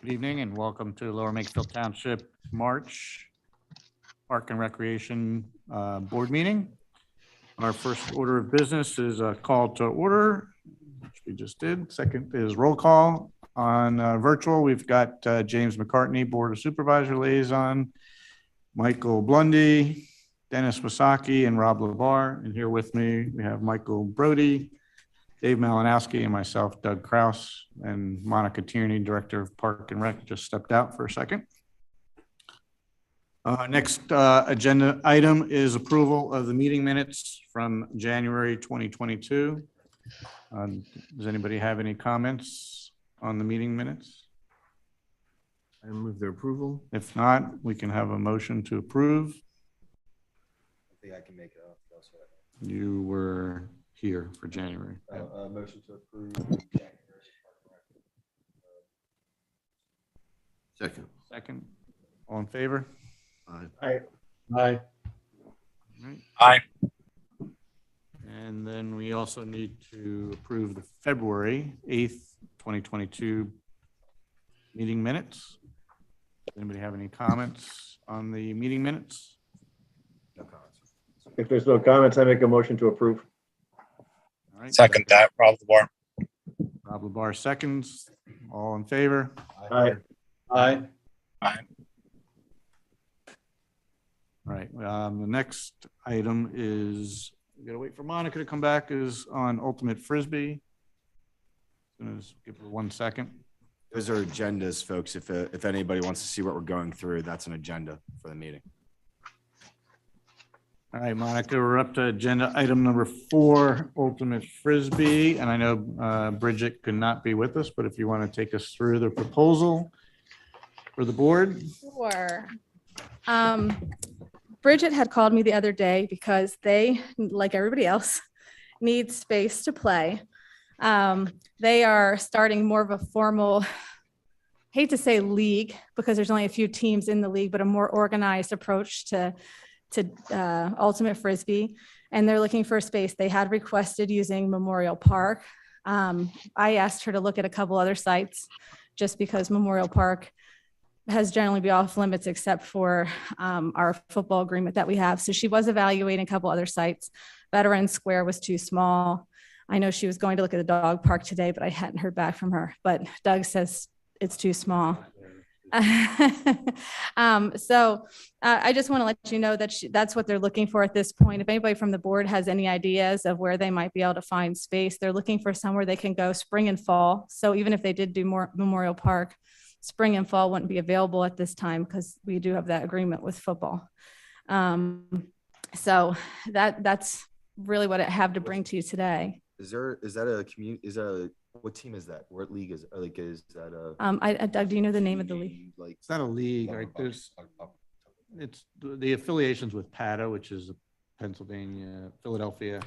Good evening and welcome to Lower Makefield Township March Park and Recreation Board Meeting. Our first order of business is a call to order, which we just did. Second is roll call. On virtual, we've got James McCartney, Board of Supervisor Liaison, Michael Blundy, Dennis Wasaki, and Rob LeVar. And here with me, we have Michael Brody, Dave Malinowski, and myself, Doug Kraus, and Monica Tierney, Director of Park and Rec, just stepped out for a second. Next agenda item is approval of the meeting minutes from January 2022. Does anybody have any comments on the meeting minutes? I move their approval. If not, we can have a motion to approve. I think I can make it up. You were here for January. Motion to approve. Second. Second. All in favor? Aye. Aye. Aye. And then we also need to approve the February 8th, 2022 meeting minutes. Does anybody have any comments on the meeting minutes? No comments. If there's no comments, I make a motion to approve. All right. Second that, Rob LeVar. Rob LeVar seconds. All in favor? Aye. Aye. Aye. All right. The next item is, we gotta wait for Monica to come back, is on Ultimate Frisbee. Just give her 1 second. Those are agendas, folks. If anybody wants to see what we're going through, that's an agenda for the meeting. All right, Monica, we're up to agenda item number 4, Ultimate Frisbee. And I know Bridget could not be with us, but if you want to take us through the proposal for the board. Sure. Bridget had called me the other day because they, like everybody else, need space to play. They are starting more of a formal, hate to say league, because there's only a few teams in the league, but a more organized approach to Ultimate Frisbee. And they're looking for a space. They had requested using Memorial Park. I asked her to look at a couple other sites just because Memorial Park has generally been off limits except for our football agreement that we have. So she was evaluating a couple other sites. Veterans Square was too small. I know she was going to look at the dog park today, but I hadn't heard back from her. But Doug says it's too small. So I just want to let you know that that's what they're looking for at this point. If anybody from the board has any ideas of where they might be able to find space, they're looking for somewhere they can go spring and fall. So even if they did do more Memorial Park, spring and fall wouldn't be available at this time because we do have that agreement with football. So that's really what I have to bring to you today. What team is that? What league is it? Is that Doug, do you know the name of the league? It's not a league, right? It's the affiliations with PATA, which is the Pennsylvania, Philadelphia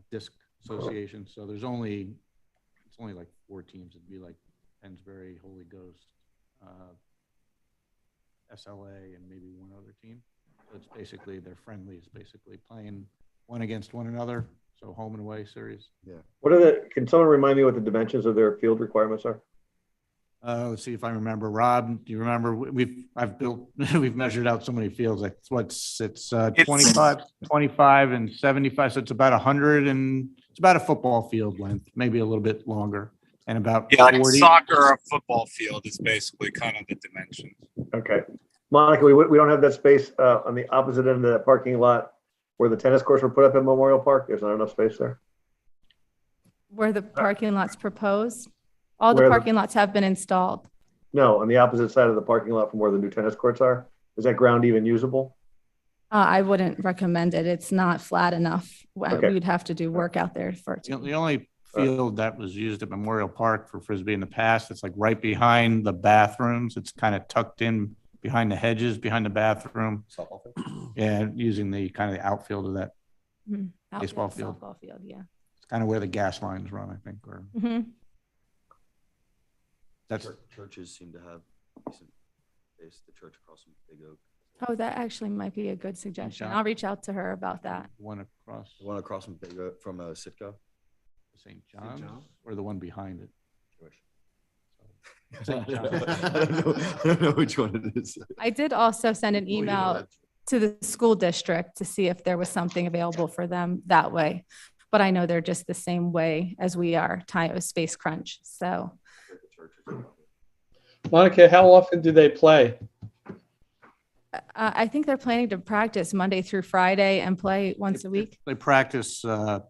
Disc Association. So it's only like 4 teams. It'd be like Pennsbury, Holy Ghost, SLA, and maybe one other team. So it's basically, they're friendly. It's basically playing one against one another. So home and away series. Yeah. Can someone remind me what the dimensions of their field requirements are? Let's see if I remember. Rob, do you remember? We've measured out so many fields. Like it's 25 and 75. So it's about 100, and it's about a football field length, maybe a little bit longer, and about 40. Like a soccer or football field is basically kind of the dimensions. Okay. Monica, we don't have that space on the opposite end of that parking lot where the tennis courts were put up in Memorial Park. There's not enough space there. Where the parking lots proposed? All the parking lots have been installed. No, on the opposite side of the parking lot from where the new tennis courts are. Is that ground even usable? I wouldn't recommend it. It's not flat enough. Okay. We'd have to do work out there for it. The only field that was used at Memorial Park for Frisbee in the past, it's like right behind the bathrooms. It's kind of tucked in behind the hedges, behind the bathroom. Yeah, using the kind of the outfield of that baseball field. Softball field, yeah. It's kind of where the gas lines run, I think. Or that's churches seem to have decent space. The church across from Big Oak. Oh, that actually might be a good suggestion. I'll reach out to her about that. The one across from Big Oak, from Sitco. St. John's, or the one behind it? Jewish. I don't know which one it is. I did also send an email to the school district to see if there was something available for them that way. But I know they're just the same way as we are, time of space crunch. So Monica, how often do they play? I think they're planning to practice Monday through Friday and play once a week. They practice 2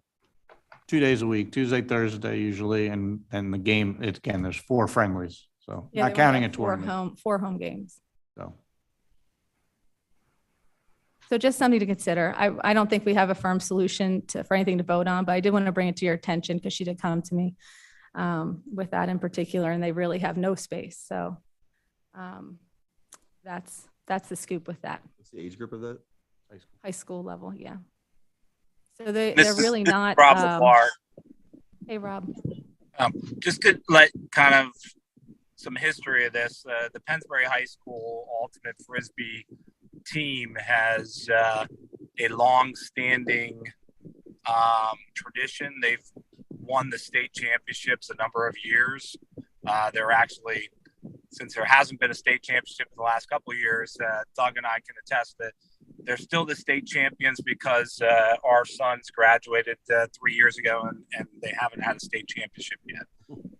days a week, Tuesday, Thursday usually, and the game, it's again, there's 4 friendlies, so Yeah, not they only counting a have four tournament. home games. So So just something to consider. I don't think we have a firm solution for anything to vote on, but I did want to bring it to your attention because she did come to me with that in particular, and they really have no space. So that's the scoop with that. What's the age group of that? High school level, yeah. So they're This is really not. Rob LaFleur. Hey, Rob. Just to let kind of some history of this, the Pennsbury High School Ultimate Frisbee team has a long-standing tradition. They've won the state championships a number of years. They're actually, since there hasn't been a state championship in the last couple of years, Doug and I can attest that they're still the state champions because our sons graduated 3 years ago and they haven't had a state championship yet.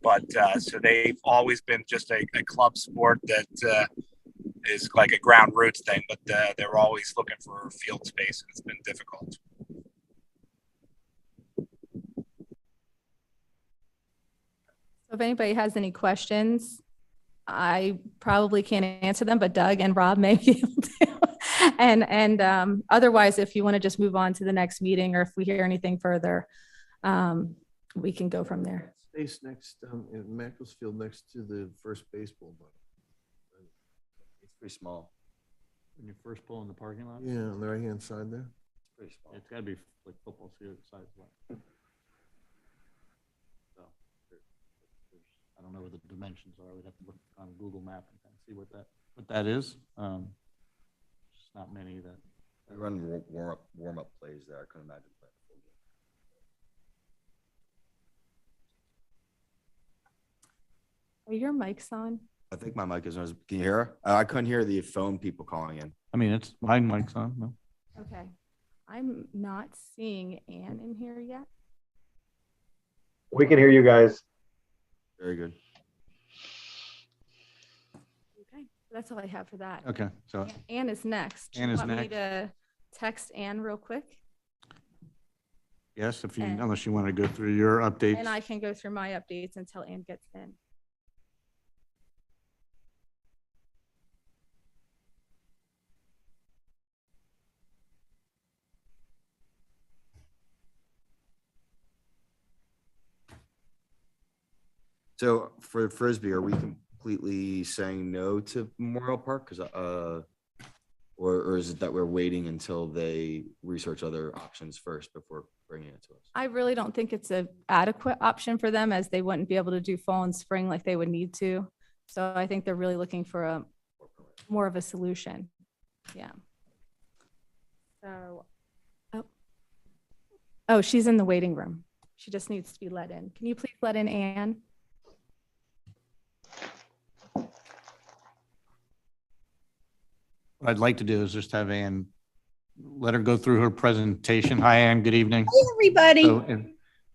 But so they've always been just a club sport that is like a ground roots thing, but they're always looking for field space and it's been difficult. So if anybody has any questions, I probably can't answer them, but Doug and Rob may be able to. And otherwise, if you want to just move on to the next meeting, or if we hear anything further, we can go from there. Space next, in Macclesville, next to the first baseball ball. It's pretty small. when you first pull in the parking lot, Yeah, on the right-hand side there. It's pretty small. it's gotta be like football field size. So, I don't know what the dimensions are. We'd have to look on Google Map and kind of see what that is. Just not many that. We run warm up plays there. I couldn't imagine playing a full game. Are your mics on? I think my mic is on. Can you hear her? I couldn't hear the phone people calling in. I mean, it's my mic's on. No. Okay. I'm not seeing Ann in here yet. We can hear you guys. Very good. Okay. That's all I have for that. Okay, so Ann is next. Ann is Want me next. to text Ann real quick? yes, if you, And- unless you want to go through your updates. And I can go through my updates until Ann gets in. So for Frisbee, are we completely saying no to Memorial Park? Because or is it that we're waiting until they research other options first before bringing it to us? I really don't think it's an adequate option for them, as they wouldn't be able to do fall and spring like they would need to. So I think they're really looking for a more of a solution. Yeah. So, oh, she's in the waiting room. She just needs to be let in. Can you please let in Ann? What I'd like to do is just have Ann, let her go through her presentation. Hi, Ann, good evening. Hey, everybody. So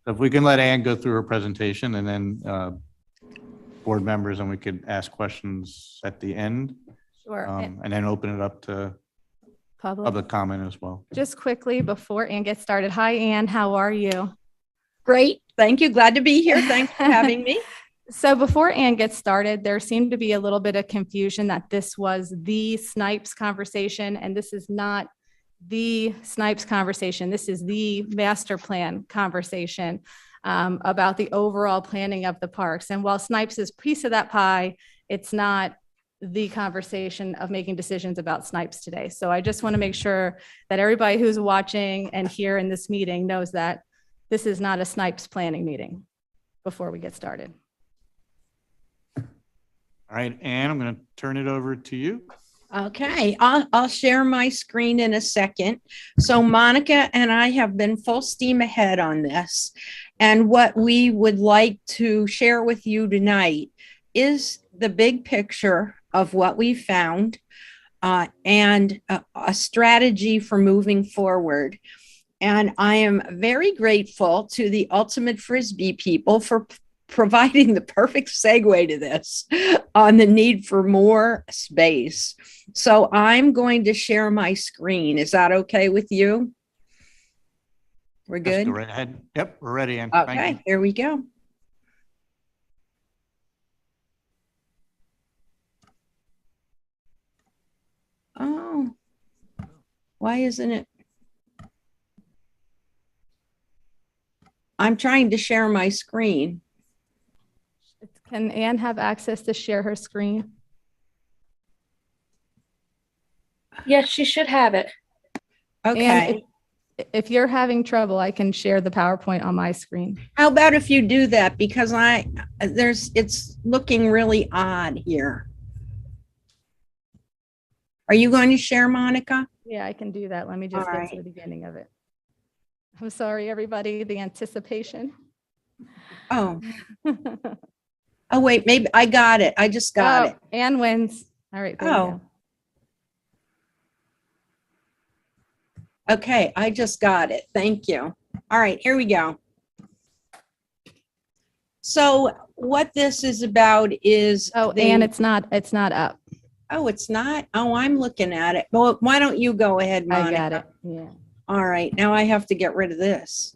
if we can let Ann go through her presentation and then board members, and we could ask questions at the end, Sure. and then open it up to public comment as well. Just quickly before Ann gets started. Hi, Ann. How are you? Great. Thank you. Glad to be here. Thanks for having me. So before Ann gets started, there seemed to be a little bit of confusion that this was the Snipes conversation, and this is not the Snipes conversation. This is the master plan conversation about the overall planning of the parks. And while Snipes is a piece of that pie, it's not the conversation of making decisions about Snipes today. So I just want to make sure that everybody who's watching and here in this meeting knows that this is not a Snipes planning meeting before we get started. All right, Ann, I'm going to turn it over to you. Okay, I'll share my screen in a second. So Monica and I have been full steam ahead on this. And what we would like to share with you tonight is the big picture of what we found and a strategy for moving forward. And I am very grateful to the Ultimate Frisbee people for providing the perfect segue to this on the need for more space. So I'm going to share my screen. Is that okay with you? We're Just good? go right ahead. Yep, we're ready, Ann. Thank Okay, you. here we go. Oh, why isn't it? I'm trying to share my screen. Can Anne have access to share her screen? Yes, she should have it. Okay. And if you're having trouble, I can share the PowerPoint on my screen. How about if you do that? Because it's looking really odd here. Are you going to share, Monica? Yeah, I can do that. Let me just All get right. to the beginning of it. I'm sorry, everybody, the anticipation. Oh, oh, wait, maybe I got it. I just got it. Anne wins. All right, there you Oh. go. Okay, I just got it. Thank you. All right, here we go. So what this is about is Oh, Anne, it's not up. Oh, it's not? Oh, I'm looking at it. Well, why don't you go ahead, Monica? I got it. Yeah. All right, now I have to get rid of this.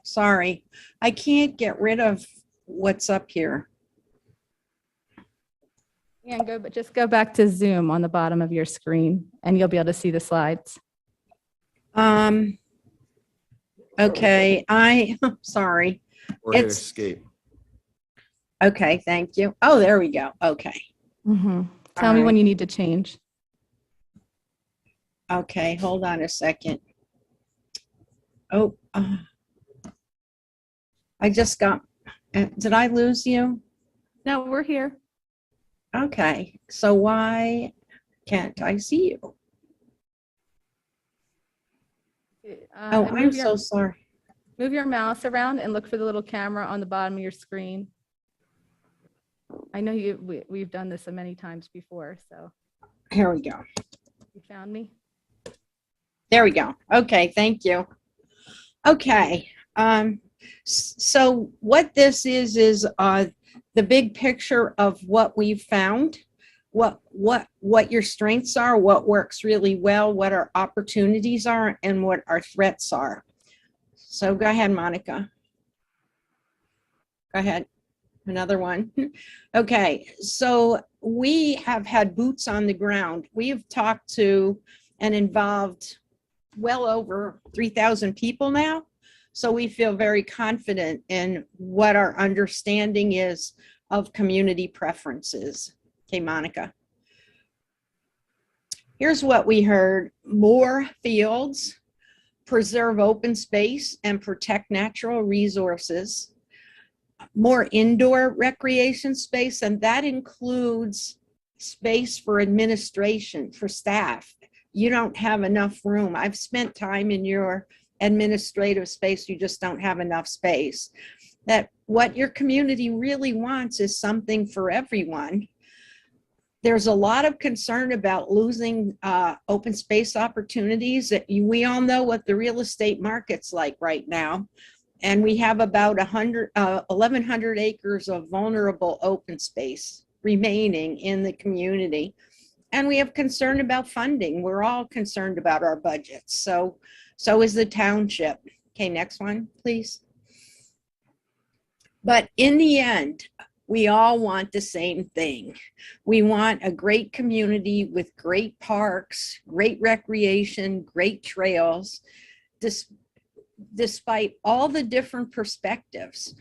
Sorry. I can't get rid of what's up here. Anne, but just go back to Zoom on the bottom of your screen and you'll be able to see the slides. Okay, sorry. Or hit It's- escape. Okay, thank you. Oh, there we go. Okay. Tell me when you need to change. Okay, hold on a second. Oh, I just got, did I lose you? No, we're here. Okay, so why can't I see you? Oh, I'm so sorry. Move your mouse around and look for the little camera on the bottom of your screen. I know we've done this many times before, so. Here we go. You found me? There we go. Okay, thank you. Okay, so what this is the big picture of what we've found, what your strengths are, what works really well, what our opportunities are, and what our threats are. So go ahead, Monica. Go ahead. Another one. Okay, so we have had boots on the ground. We have talked to and involved well over 3,000 people now. So we feel very confident in what our understanding is of community preferences. Okay, Monica. Here's what we heard: more fields, preserve open space and protect natural resources, more indoor recreation space, and that includes space for administration, for staff. You don't have enough room. I've spent time in your administrative space. You just don't have enough space. That what your community really wants is something for everyone. There's a lot of concern about losing open space opportunities. We all know what the real estate market's like right now. And we have about 1,100 acres of vulnerable open space remaining in the community. And we have concern about funding. We're all concerned about our budgets. So is the township. Okay, next one, please. But in the end, we all want the same thing. We want a great community with great parks, great recreation, great trails. Despite all the different perspectives,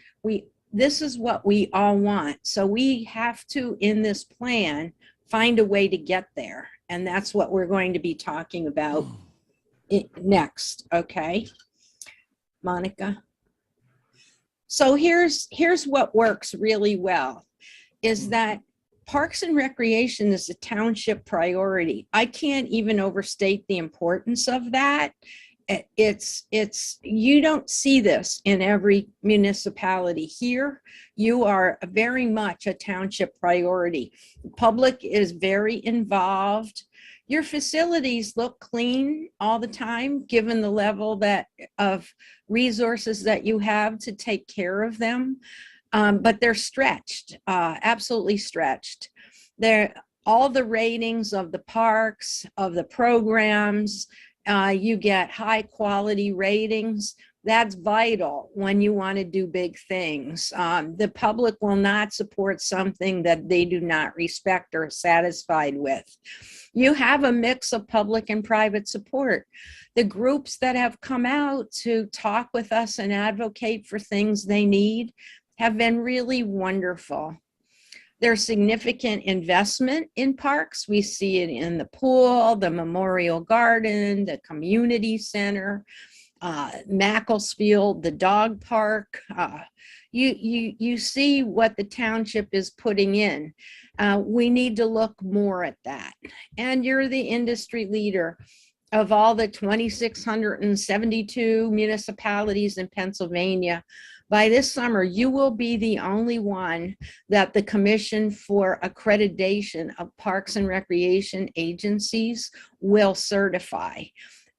this is what we all want. So we have to, in this plan, find a way to get there. And that's what we're going to be talking about next, okay? Monica? So here's what works really well, is that Parks and Recreation is a township priority. I can't even overstate the importance of that. it's you don't see this in every municipality. Here you are very much a township priority. The public is very involved. Your facilities look clean all the time, given the level of resources that you have to take care of them. But they're stretched, absolutely stretched. All the ratings of the parks, of the programs, you get high quality ratings. That's vital when you want to do big things. The public will not support something that they do not respect or satisfied with. You have a mix of public and private support. The groups that have come out to talk with us and advocate for things they need have been really wonderful. There's significant investment in parks. We see it in the pool, the memorial garden, the community center, Macclesville, the dog park. You see what the township is putting in. We need to look more at that. And you're the industry leader of all the 2,672 municipalities in Pennsylvania. By this summer, you will be the only one that the Commission for Accreditation of Parks and Recreation Agencies will certify.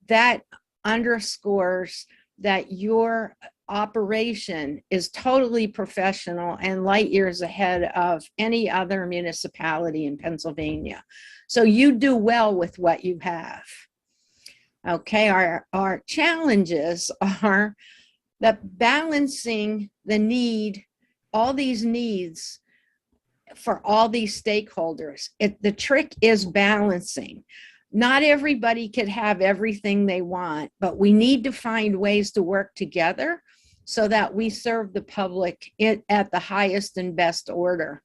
That underscores that your operation is totally professional and light years ahead of any other municipality in Pennsylvania. So you do well with what you have. Okay, our challenges are that balancing the need, all these needs for all these stakeholders. The trick is balancing. Not everybody could have everything they want, but we need to find ways to work together so that we serve the public at the highest and best order.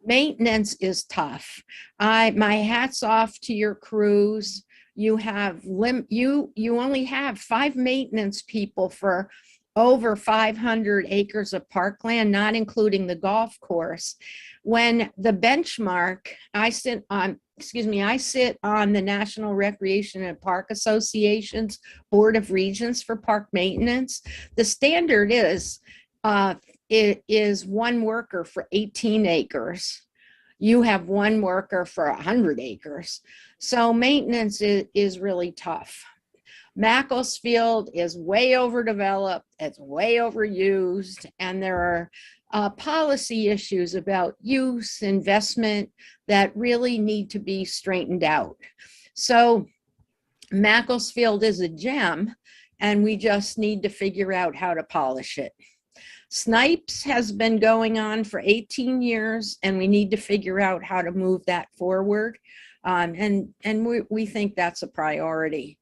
Maintenance is tough. My hat's off to your crews. You only have 5 maintenance people for over 500 acres of parkland, not including the golf course. When the benchmark, I sit on the National Recreation and Park Association's Board of Regents for park maintenance. The standard is 1 worker for 18 acres. You have 1 worker for 100 acres. So maintenance is really tough. Macclesfield is way overdeveloped, it's way overused, and there are policy issues about use, investment that really need to be straightened out. So Macclesfield is a gem, and we just need to figure out how to polish it. Snipes has been going on for 18 years, and we need to figure out how to move that forward. And we think that's a priority.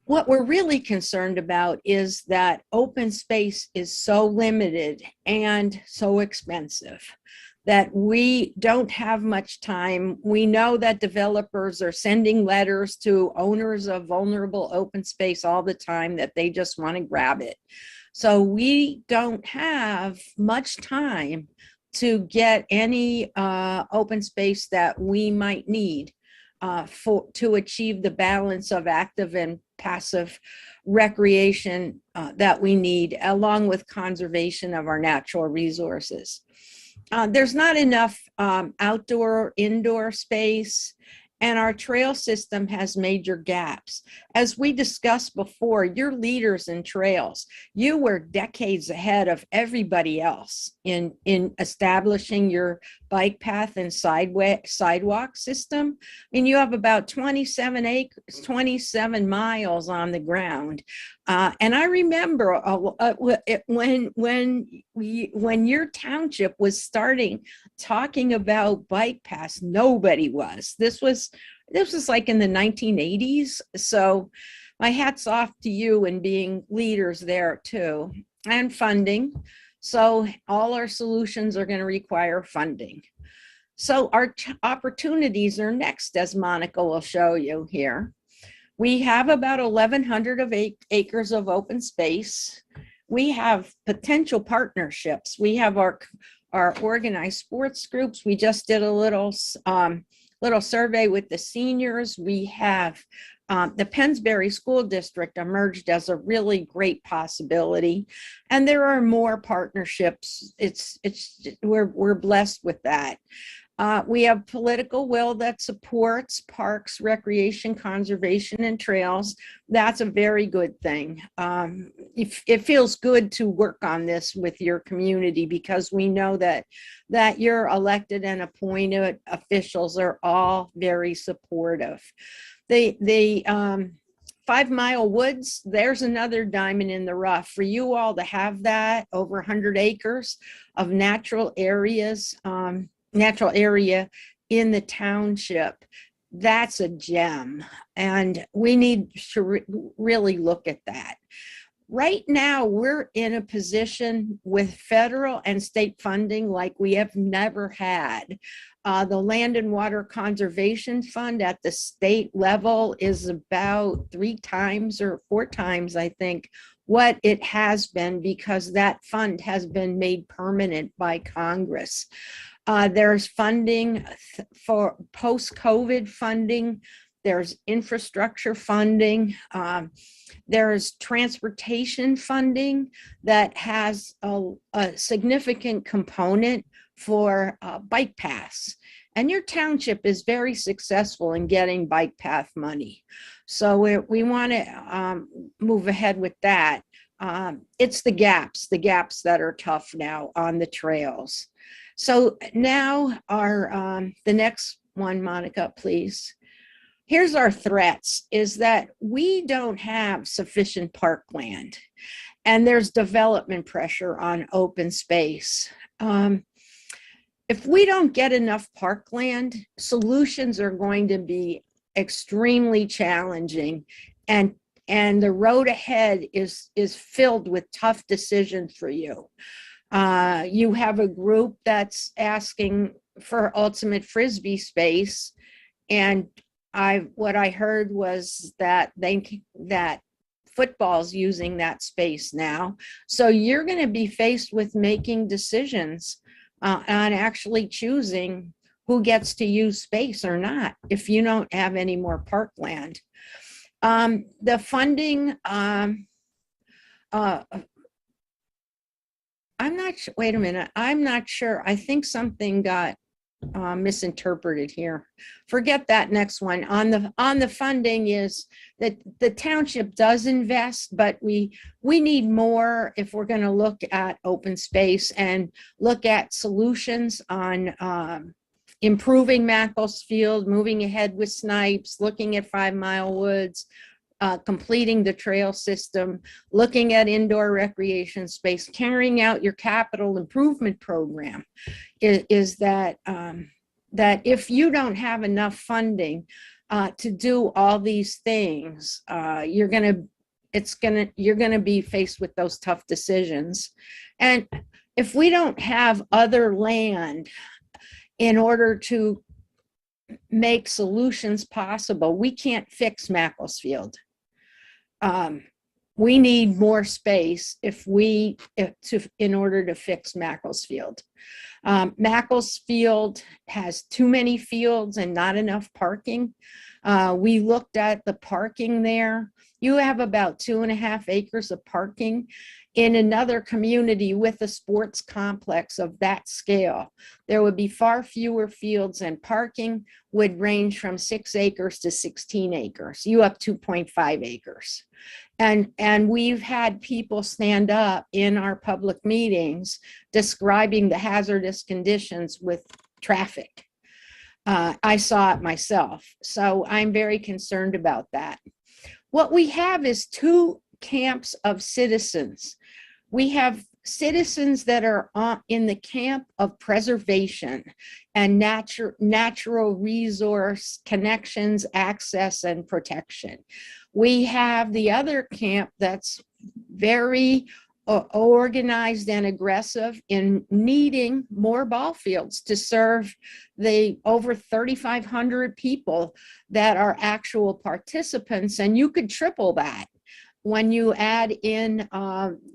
What we're really concerned about is that open space is so limited and so expensive that we don't have much time. We know that developers are sending letters to owners of vulnerable open space all the time that they just want to grab it. So we don't have much time to get any open space that we might need to achieve the balance of active and passive recreation that we need, along with conservation of our natural resources. There's not enough outdoor or indoor space, and our trail system has major gaps. As we discussed before, you're leaders in trails. You were decades ahead of everybody else in establishing your bike path and sidewalk system. I mean, you have about 27 miles on the ground. And I remember when your township was talking about bike paths, nobody was. This was like in the 1980s. So my hat's off to you in being leaders there too, and funding. So all our solutions are going to require funding. So our opportunities are next, as Monica will show you here. We have about 1,100 acres of open space. We have potential partnerships. We have our organized sports groups. We just did a little survey with the seniors. We have the Pennsbury School District emerged as a really great possibility, and there are more partnerships. We're blessed with that. We have political will that supports parks, recreation, conservation, and trails. That's a very good thing. It feels good to work on this with your community, because we know that your elected and appointed officials are all very supportive. The 5 Mile Woods, there's another diamond in the rough for you all to have that over 100 acres of natural areas. Natural area in the township. That's a gem, and we need to really look at that. Right now, we're in a position with federal and state funding like we have never had. The Land and Water Conservation Fund at the state level is about 3 times or 4 times, I think, what it has been, because that fund has been made permanent by Congress. There's funding for post-COVID funding. There's infrastructure funding. There's transportation funding that has a significant component for bike paths. And your township is very successful in getting bike path money. So we want to move ahead with that. It's the gaps that are tough now on the trails. So now the next one, Monica, please. Here's our threats, is that we don't have sufficient parkland, and there's development pressure on open space. If we don't get enough parkland, solutions are going to be extremely challenging, and the road ahead is filled with tough decisions for you. You have a group that's asking for ultimate Frisbee space, and what I heard was that football's using that space now. So you're going to be faced with making decisions on actually choosing who gets to use space or not if you don't have any more parkland. The funding, wait a minute, I'm not sure. I think something got misinterpreted here. Forget that next one. On the funding is that the township does invest, but we need more if we're going to look at open space and look at solutions on improving Macclesfield, moving ahead with Snipes, looking at 5 Mile Woods, completing the trail system, looking at indoor recreation space, carrying out your capital improvement program. Is that if you don't have enough funding to do all these things, you're gonna be faced with those tough decisions. And if we don't have other land in order to make solutions possible, we can't fix Macclesfield. We need more space in order to fix Macclesfield. Macclesfield has too many fields and not enough parking. We looked at the parking there. You have about 2.5 acres of parking. In another community with a sports complex of that scale, there would be far fewer fields, and parking would range from 6 acres to 16 acres. You have 2.5 acres. And we've had people stand up in our public meetings describing the hazardous conditions with traffic. I saw it myself, so I'm very concerned about that. What we have is 2 camps of citizens. We have citizens that are in the camp of preservation and natural resource connections, access, and protection. We have the other camp that's very organized and aggressive in needing more ball fields to serve the over 3,500 people that are actual participants. And you could triple that when you add in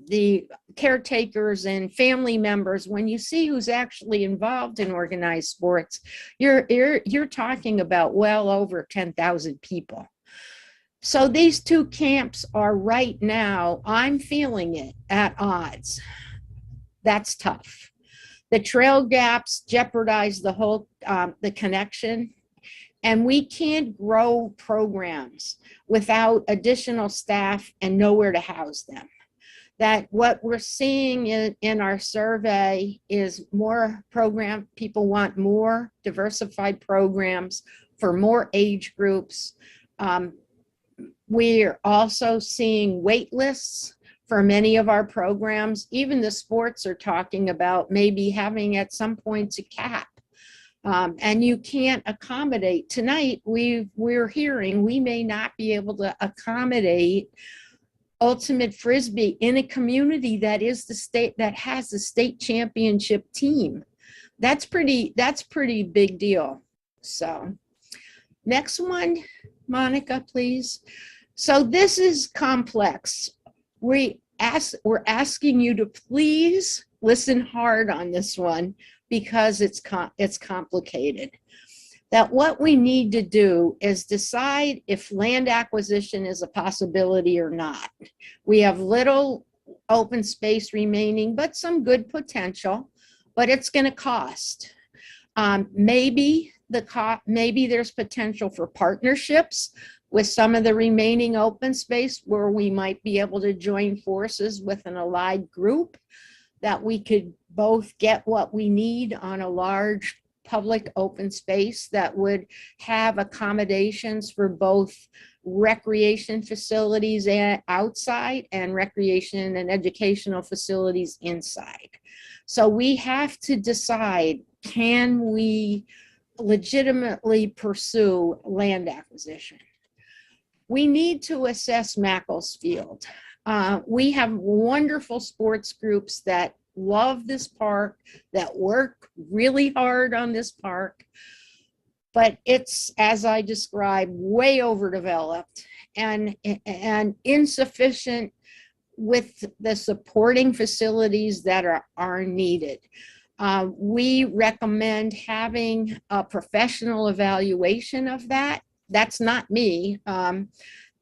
the caretakers and family members. When you see who's actually involved in organized sports, you're talking about well over 10,000 people. So these two camps are right now, I'm feeling it, at odds. That's tough. The trail gaps jeopardize the whole, the connection. And we can't grow programs without additional staff and nowhere to house them. That what we're seeing in our survey is more program, people want more diversified programs for more age groups. We're also seeing wait lists for many of our programs. Even the sports are talking about maybe having at some point a cap. And you can't accommodate. Tonight, we're hearing we may not be able to accommodate ultimate Frisbee in a community that is the state that has the state championship team. That's pretty big deal. So next one, Monica, please. So this is complex. We're asking you to please listen hard on this one because it's complicated. That what we need to do is decide if land acquisition is a possibility or not. We have little open space remaining, but some good potential, but it's going to cost. Maybe there's potential for partnerships with some of the remaining open space where we might be able to join forces with an allied group, that we could both get what we need on a large public open space that would have accommodations for both recreation facilities outside and recreation and educational facilities inside. So we have to decide, can we legitimately pursue land acquisition? We need to assess Macclesfield. We have wonderful sports groups that love this park, that work really hard on this park, but it's, as I described, way overdeveloped and insufficient with the supporting facilities that are needed. We recommend having a professional evaluation of that. That's not me.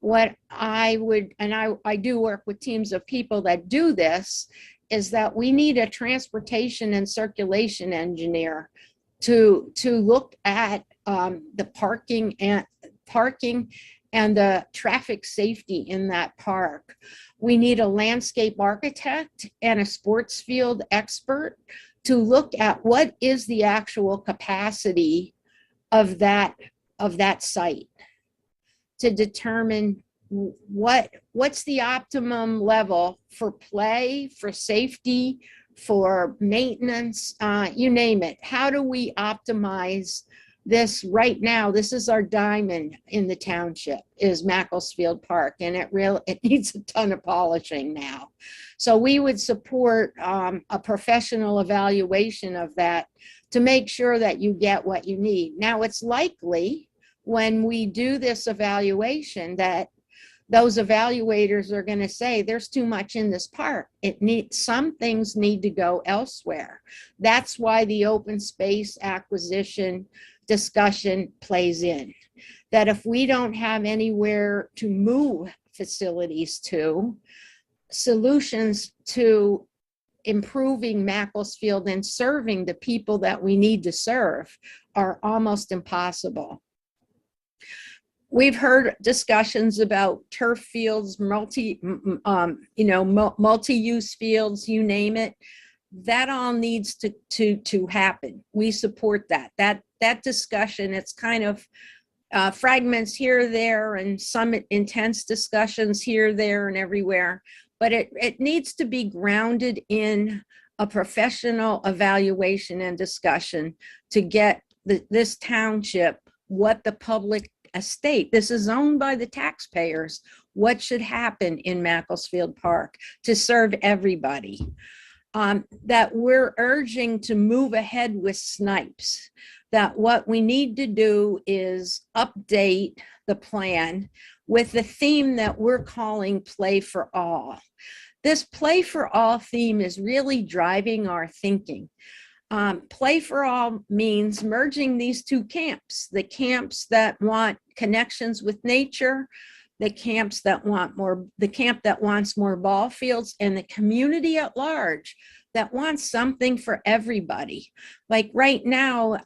What I would, and I do work with teams of people that do this, is that we need a transportation and circulation engineer to look at the parking and the traffic safety in that park. We need a landscape architect and a sports field expert to look at what is the actual capacity of that site, to determine what's the optimum level for play, for safety, for maintenance, you name it. How do we optimize this right now? This is our diamond in the township, is Macclesfield Park, and it needs a ton of polishing now. So we would support a professional evaluation of that to make sure that you get what you need. Now, it's likely when we do this evaluation that those evaluators are going to say there's too much in this park. Some things need to go elsewhere. That's why the open space acquisition discussion plays in. That if we don't have anywhere to move facilities to, solutions to improving Macclesfield and serving the people that we need to serve are almost impossible. We've heard discussions about turf fields, multi-use fields, you name it. That all needs to happen. We support that. That discussion, it's kind of fragments here, there, and some intense discussions here, there, and everywhere. But it needs to be grounded in a professional evaluation and discussion to get this township what the public estate, this is owned by the taxpayers, what should happen in Macclesfield Park to serve everybody. That we're urging to move ahead with snipes, that what we need to do is update the plan with the theme that we're calling Play for All. This Play for All theme is really driving our thinking. Play for All means merging these two camps, the camps that want connections with nature, the camp that wants more ball fields, and the community at large that wants something for everybody. Like right now,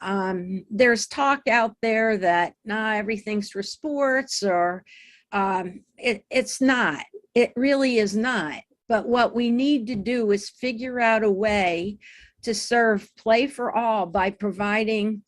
there's talk out there that everything's for sports, or it's not. It really is not. But what we need to do is figure out a way to serve play for all by providing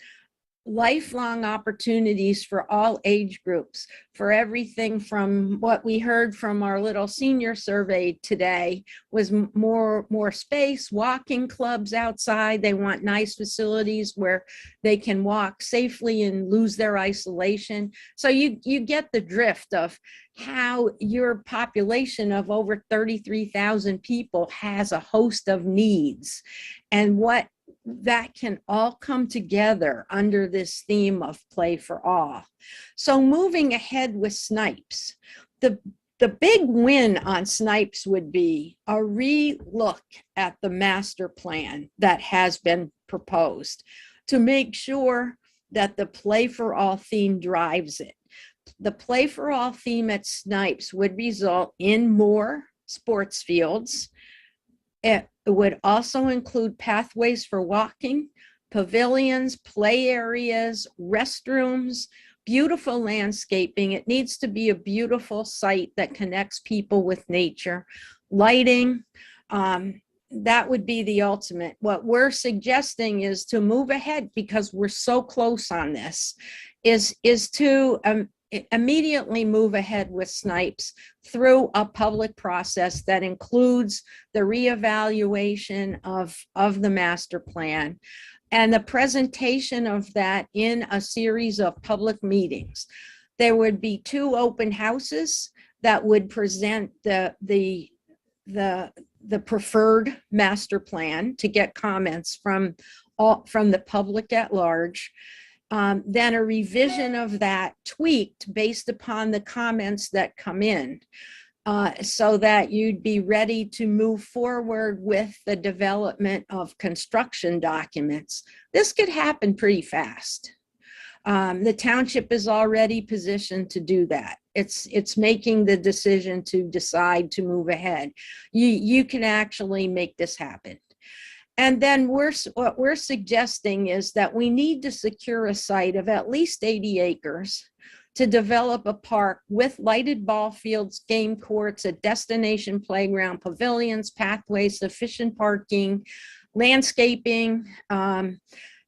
lifelong opportunities for all age groups, for everything from what we heard from our little senior survey today was more space, walking clubs outside. They want nice facilities where they can walk safely and lose their isolation. So you get the drift of how your population of over 33,000 people has a host of needs, and what that can all come together under this theme of play for all. So moving ahead with Snipes, the big win on Snipes would be a re-look at the master plan that has been proposed to make sure that the play for all theme drives it. The play for all theme at Snipes would result in more sports fields. It would also include pathways for walking, pavilions, play areas, restrooms, beautiful landscaping. It needs to be a beautiful site that connects people with nature, lighting. That would be the ultimate. What we're suggesting is to move ahead, because we're so close on this, is to immediately move ahead with Snipes through a public process that includes the reevaluation of the master plan and the presentation of that in a series of public meetings. There would be 2 open houses that would present the preferred master plan to get comments from the public at large. Then a revision of that tweaked based upon the comments that come in, so that you'd be ready to move forward with the development of construction documents. This could happen pretty fast. The township is already positioned to do that. It's making the decision to decide to move ahead. You can actually make this happen. And then what we're suggesting is that we need to secure a site of at least 80 acres to develop a park with lighted ball fields, game courts, a destination playground, pavilions, pathways, sufficient parking, landscaping.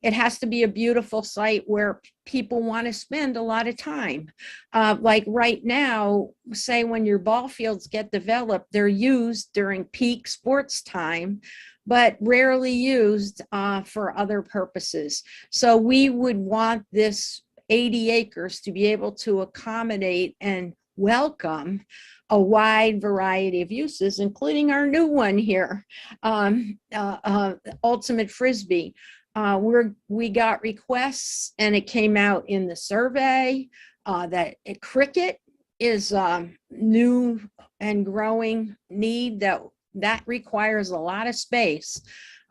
It has to be a beautiful site where people want to spend a lot of time. Like right now, say when your ball fields get developed, they're used during peak sports time, but rarely used for other purposes. So we would want this 80 acres to be able to accommodate and welcome a wide variety of uses, including our new one here, Ultimate Frisbee. We got requests, and it came out in the survey that cricket is new and growing need that requires a lot of space.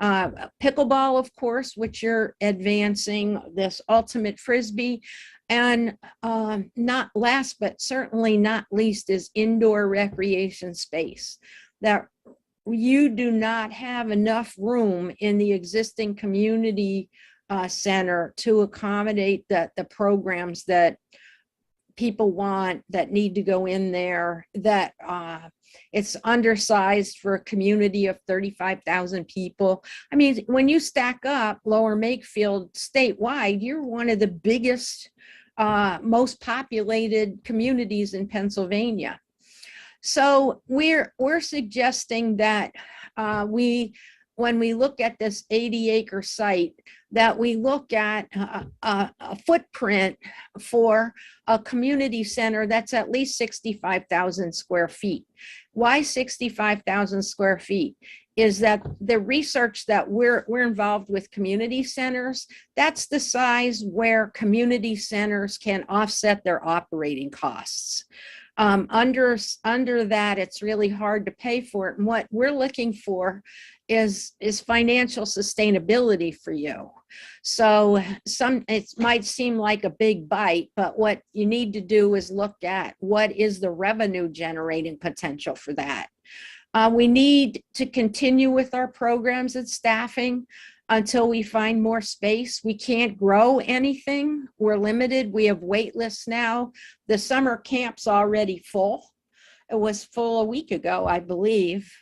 Pickleball, of course, which you're advancing, this Ultimate Frisbee, and not last but certainly not least is indoor recreation space. That you do not have enough room in the existing community center to accommodate the programs that people want, that need to go in there, that it's undersized for a community of 35,000 people. I mean, when you stack up Lower Makefield statewide, you're one of the biggest, most populated communities in Pennsylvania. So we're suggesting that when we look at this 80-acre site, that we look at a footprint for a community center that's at least 65,000 square feet. Why 65,000 square feet? Is that the research that we're involved with community centers, that's the size where community centers can offset their operating costs. Under that, it's really hard to pay for it. And what we're looking for is financial sustainability for you. So it might seem like a big bite, but what you need to do is look at what is the revenue generating potential for that. We need to continue with our programs and staffing until we find more space. We can't grow anything. We're limited. We have wait lists now. The summer camp's already full. It was full a week ago, I believe.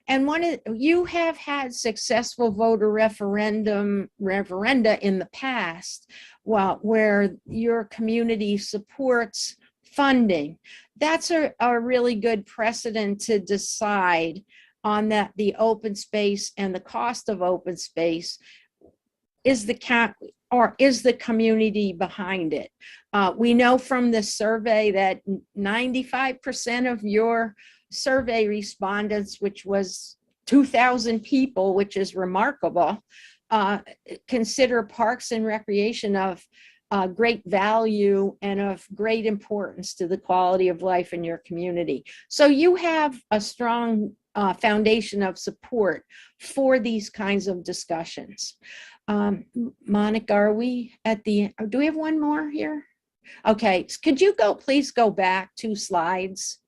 And you have had successful voter referenda in the past, where your community supports funding. That's a really good precedent to decide on that the open space and the cost of open space is the community behind it. We know from the survey that 95% of your survey respondents, which was 2,000 people, which is remarkable, consider parks and recreation of great value and of great importance to the quality of life in your community. So you have a strong foundation of support for these kinds of discussions. Monica, are we at the, do we have one more here? Okay, could you please go back 2 slides?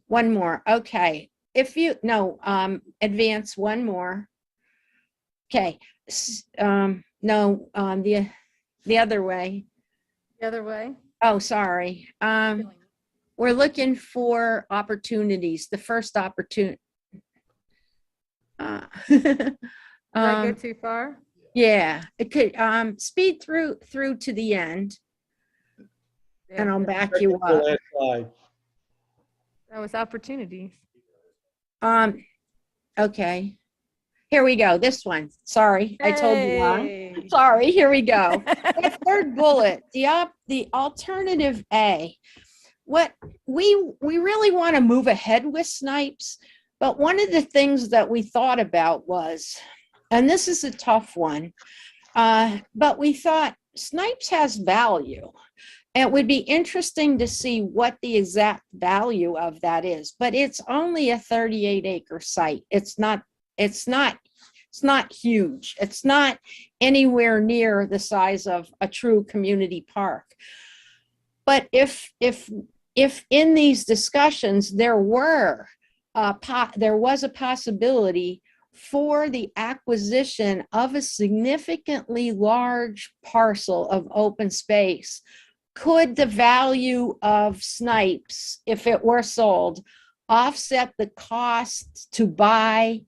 One more, okay. If you, no, advance one more. Okay, no, the other way. The other way. Oh, sorry. We're looking for opportunities, the first opportunity. Did I go too far? Yeah, it could speed through to the end, and I'll back you The up. last slide. That was opportunities. Okay, here we go. This one. Sorry, I told you wrong. Hey. Sorry. Here we go. The third bullet, the alternative A. What we really want to move ahead with Snipes, but one of the things that we thought about was, and this is a tough one, but we thought Snipes has value. And it would be interesting to see what the exact value of that is, but it's only a 38-acre site. It's not huge. It's not anywhere near the size of a true community park. But if in these discussions there was a possibility for the acquisition of a significantly large parcel of open space, could the value of Snipes, if it were sold, offset the cost to buy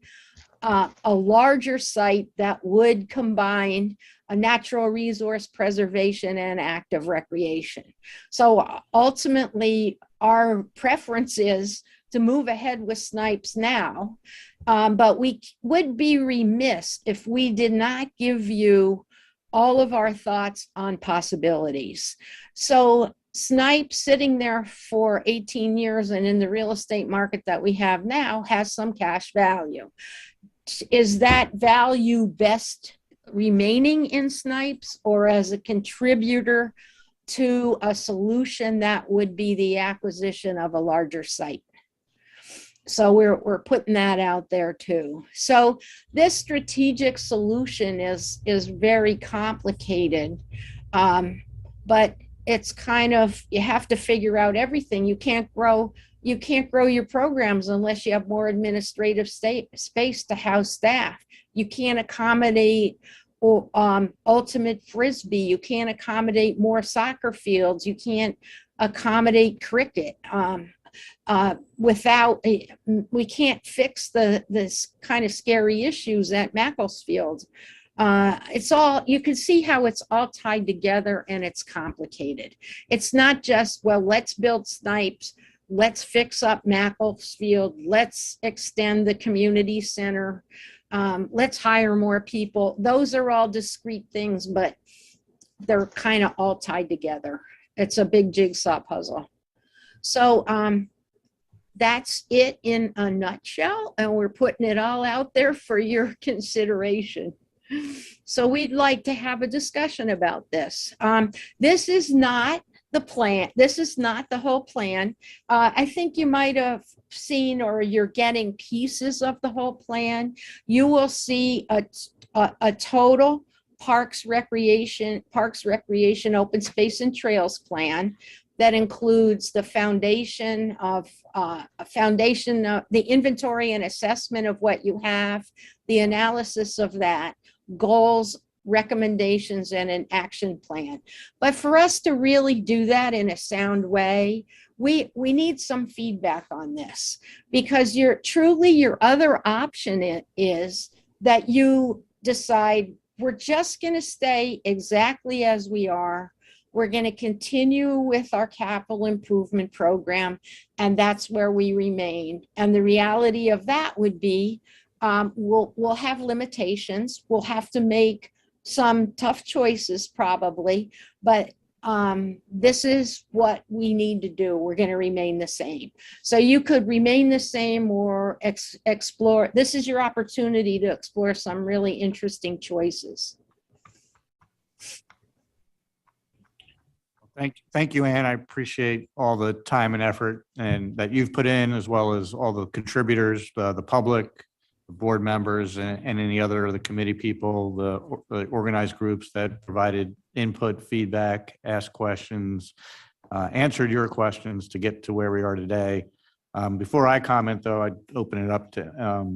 a larger site that would combine a natural resource preservation and active recreation? So ultimately, our preference is to move ahead with Snipes now, but we would be remiss if we did not give you all of our thoughts on possibilities. So Snipes, sitting there for 18 years and in the real estate market that we have now, has some cash value. Is that value best remaining in Snipes or as a contributor to a solution that would be the acquisition of a larger site? So we're putting that out there too. So this strategic solution is very complicated, but it's kind of, you have to figure out everything. You can't grow your programs unless you have more administrative space to house staff. You can't accommodate ultimate Frisbee. You can't accommodate more soccer fields. You can't accommodate cricket. We can't fix this kind of scary issues at Macclesfield. It's all, you can see how it's all tied together and it's complicated. It's not just, well, let's build Snipes, let's fix up Macclesfield, let's extend the community center, let's hire more people. Those are all discrete things, but they're kind of all tied together. It's a big jigsaw puzzle. So that's it in a nutshell, and we're putting it all out there for your consideration. So we'd like to have a discussion about this. This is not the plan. This is not the whole plan. I think you might have seen, or you're getting pieces of the whole plan. You will see a total Parks Recreation, Open Space and Trails Plan that includes the foundation of the inventory and assessment of what you have, the analysis of that, goals, recommendations, and an action plan. But for us to really do that in a sound way, we need some feedback on this, because your other option is that you decide we're just going to stay exactly as we are. We're going to continue with our capital improvement program, and that's where we remain. And the reality of that would be we'll have limitations. We'll have to make some tough choices probably, but this is what we need to do. We're going to remain the same. So you could remain the same or explore. This is your opportunity to explore some really interesting choices. Thank you, Ann. I appreciate all the time and effort and that you've put in, as well as all the contributors, the public, the board members, and any other of the committee people, the organized groups that provided input, feedback, asked questions, answered your questions to get to where we are today. Before I comment, though, I'd open it up to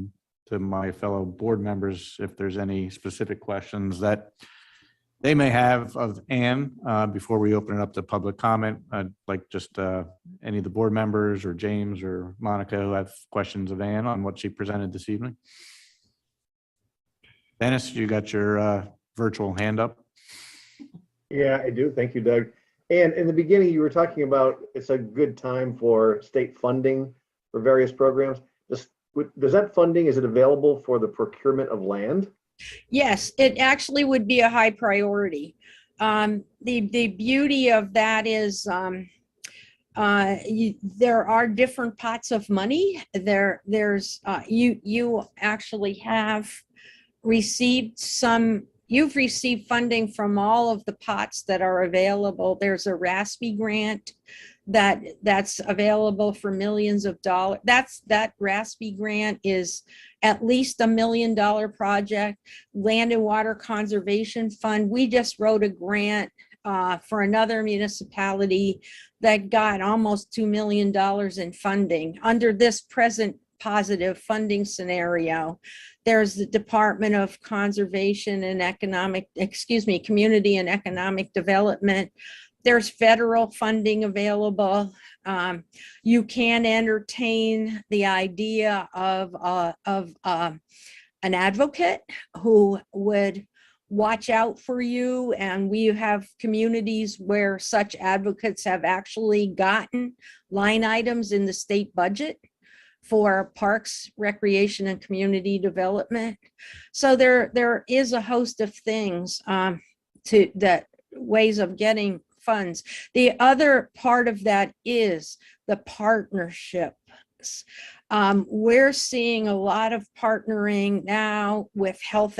my fellow board members if there's any specific questions that they may have of Ann before we open it up to public comment. I'd like just any of the board members or James or Monica who have questions of Ann on what she presented this evening. Dennis, you got your virtual hand up. Yeah, I do. Thank you, Doug. And in the beginning, you were talking about it's a good time for state funding for various programs. Does that funding, is it available for the procurement of land? Yes, it actually would be a high priority. The beauty of that is there are different pots of money. You actually have received you've received funding from all of the pots that are available. There's a Frisbee grant that's available for millions of dollars. That Frisbee grant is at least $1 million project. Land and Water Conservation Fund, we just wrote a grant for another municipality that got almost $2 million in funding. Under this present positive funding scenario, there's the Department of Conservation and Community and Economic Development. There's federal funding available. You can entertain the idea of an advocate who would watch out for you. And we have communities where such advocates have actually gotten line items in the state budget for parks, recreation, and community development. So there is a host of things ways of getting funds. The other part of that is the partnerships. We're seeing a lot of partnering now with health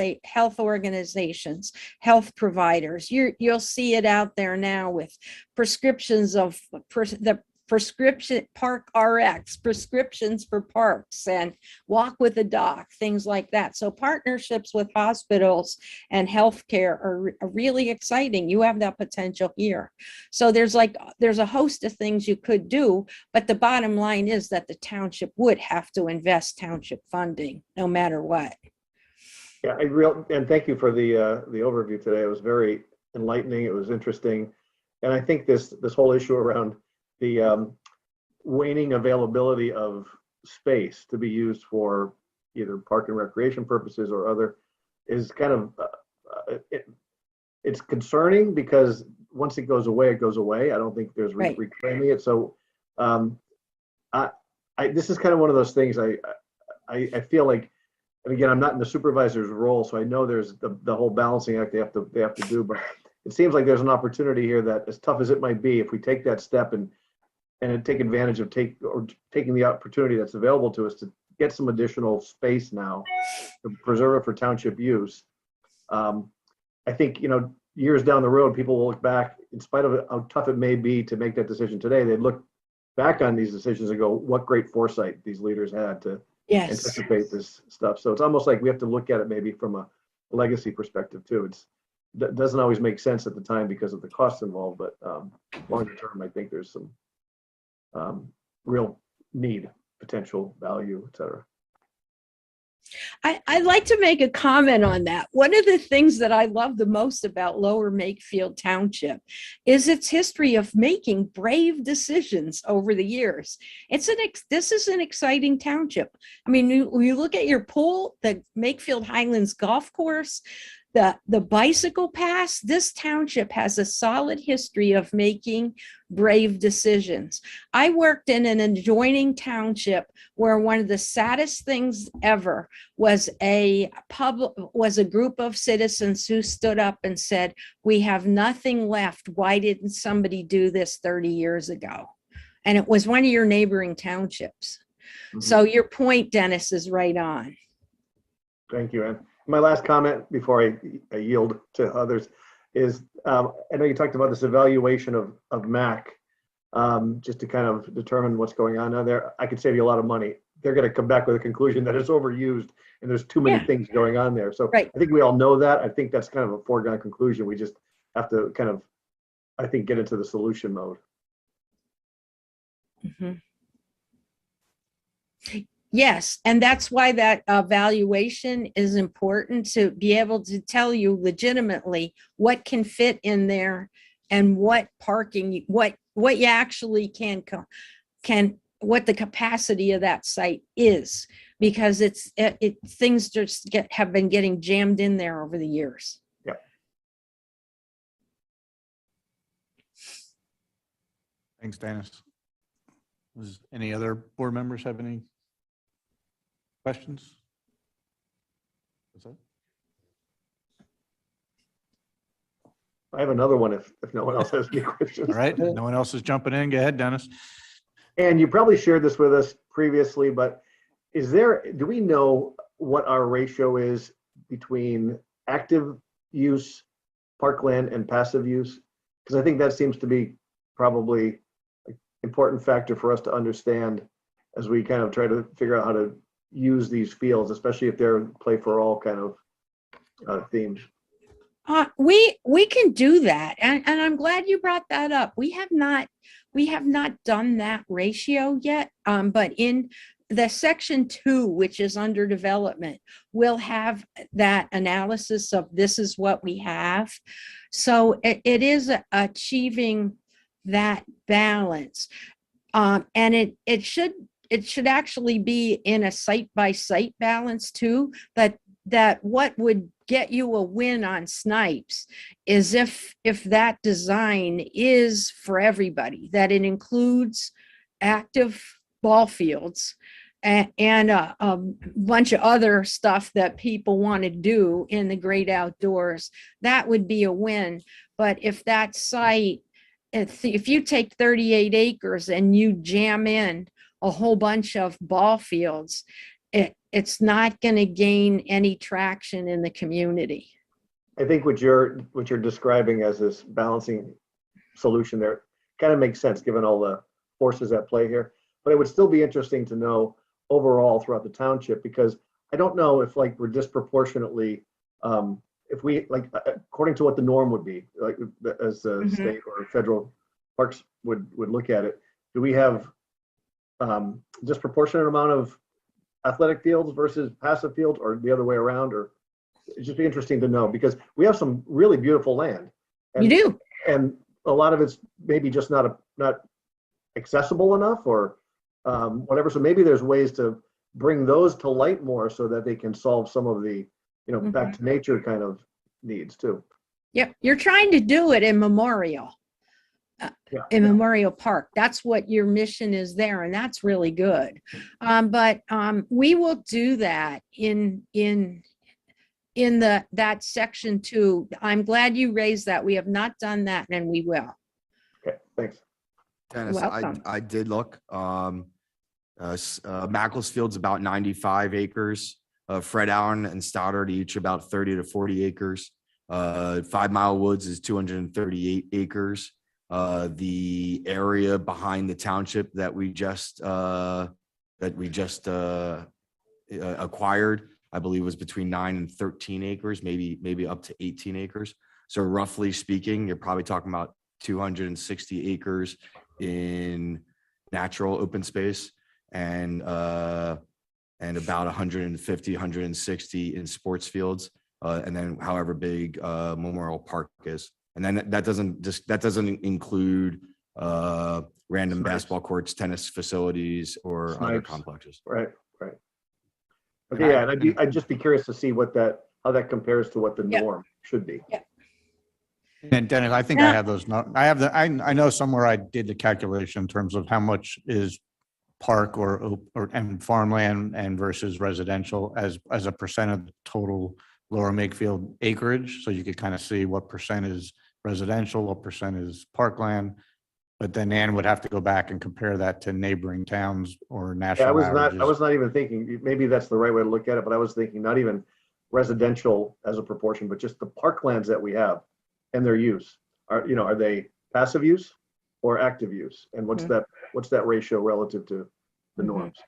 organizations, health providers. You'll see it out there now with prescriptions of the prescription Park RX, prescriptions for parks, and Walk with a Doc, things like that. So partnerships with hospitals and healthcare are really exciting. You have that potential here. So there's a host of things you could do, but the bottom line is that the township would have to invest township funding no matter what. Yeah, and thank you for the overview today. It was very enlightening. It was interesting. And I think this whole issue around the waning availability of space to be used for either park and recreation purposes or other is kind of it's concerning, because once it goes away, it goes away. I don't think there's reclaiming it. So this is kind of one of those things I feel like, and again, I'm not in the supervisor's role, so I know there's the whole balancing act they have to do, but it seems like there's an opportunity here that, as tough as it might be, if we take that step and take advantage of taking the opportunity that's available to us to get some additional space now to preserve it for township use. I think, years down the road, people will look back, in spite of how tough it may be to make that decision today, they'd look back on these decisions and go, what great foresight these leaders had to anticipate this stuff. So it's almost like we have to look at it maybe from a legacy perspective too. doesn't always make sense at the time because of the costs involved, but longer term, I think there's some real need, potential value, et cetera. I'd like to make a comment on that. One of the things that I love the most about Lower Makefield Township is its history of making brave decisions over the years. This is an exciting township. I mean, you look at your pool, the Makefield Highlands Golf Course, the bicycle pass. This township has a solid history of making brave decisions. I worked in an adjoining township where one of the saddest things ever was a group of citizens who stood up and said, "We have nothing left. Why didn't somebody do this 30 years ago?" And it was one of your neighboring townships. Mm-hmm. So your point, Dennis, is right on. Thank you, Ann. My last comment before I yield to others is, I know you talked about this evaluation of MAC, just to kind of determine what's going on now there. I could save you a lot of money. They're going to come back with a conclusion that it's overused and there's too many things going on there. So right. I think we all know that. I think that's kind of a foregone conclusion. We just have to kind of, I think, get into the solution mode. Mm-hmm. Yes, and that's why that evaluation is important, to be able to tell you legitimately what can fit in there and what parking, what you actually can what the capacity of that site is, because things just have been getting jammed in there over the years. Yeah. Thanks, Dennis. Does any other board members have any questions? I have another one if no one else has any questions. All right, no one else is jumping in. Go ahead, Dennis. And you probably shared this with us previously, but do we know what our ratio is between active use, parkland, and passive use? Because I think that seems to be probably an important factor for us to understand as we kind of try to figure out how to use these fields, especially if they're play for all kind of themes. We can do that, and I'm glad you brought that up. We have not done that ratio yet, but in the section 2, which is under development, we'll have that analysis of this is what we have. So it is achieving that balance, and it should actually be in a site-by-site balance too, that what would get you a win on Snipes is if that design is for everybody, that it includes active ball fields and a bunch of other stuff that people want to do in the great outdoors. That would be a win. But if that site, if you take 38 acres and you jam in a whole bunch of ball fields, it's not going to gain any traction in the community. I think what you're describing as this balancing solution there kind of makes sense given all the forces at play here. But it would still be interesting to know overall throughout the township, because I don't know if we're disproportionately, if we according to what the norm would be, as the state or federal parks would look at it, do we have disproportionate amount of athletic fields versus passive fields, or the other way around? Or it'd just be interesting to know, because we have some really beautiful land. And, you do, and a lot of it's maybe just not accessible enough, or whatever. So maybe there's ways to bring those to light more so that they can solve some of the back to nature kind of needs too. Yep, you're trying to do it in Memorial. In Memorial Park. That's what your mission is there, and that's really good. But we will do that in that section 2. I'm glad you raised that. We have not done that, and we will. Okay, thanks. Dennis, I did look. Macclesfield's about 95 acres. Fred Allen and Stoddard each about 30 to 40 acres. 5 Mile Woods is 238 acres. The area behind the township that we just acquired, I believe, was between 9 and 13 acres, maybe up to 18 acres. So roughly speaking, you're probably talking about 260 acres in natural open space and about 150, 160 in sports fields. And then however big Memorial Park is. And then that doesn't include random basketball courts, tennis facilities, or other Snipes. complexes. Right. Okay, yeah, and I'd just be curious to see how that compares to what the Yep. norm should be. And Dennis, I think I have those. I know somewhere I did the calculation in terms of how much is park and farmland and versus residential as a percent of the total Lower Makefield acreage. So you could kind of see what percent is residential, what percent is parkland. But then Ann would have to go back and compare that to neighboring towns or Yeah, national averages. I was not even thinking, maybe that's the right way to look at it, but I was thinking not even residential as a proportion, but just the parklands that we have and their use. Are they passive use or active use? And what's that ratio relative to the norms?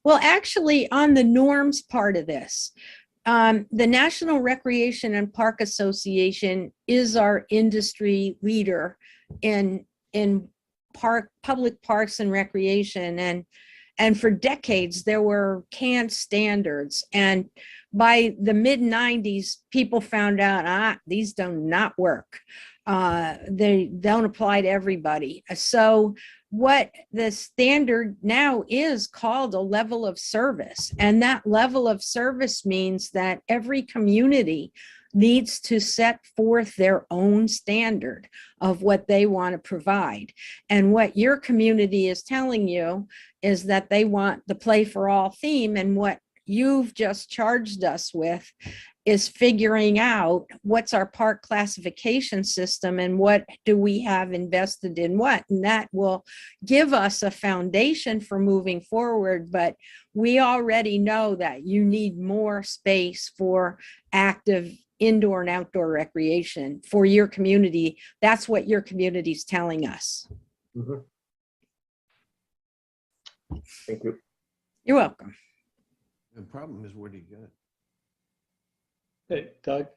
Well, actually, on the norms part of this, the National Recreation and Park Association is our industry leader in public parks and recreation. And for decades, there were canned standards. And by the mid-90s, people found out, these do not work. They don't apply to everybody. So what the standard now is called a level of service. And that level of service means that every community needs to set forth their own standard of what they want to provide. And what your community is telling you is that they want the Play for All theme. And what you've just charged us with is figuring out what's our park classification system and what do we have invested in what. And that will give us a foundation for moving forward. But we already know that you need more space for active indoor and outdoor recreation for your community. That's what your community's telling us. Mhm. Thank you. You're welcome. The problem is, where do you get it? Hey, Doug?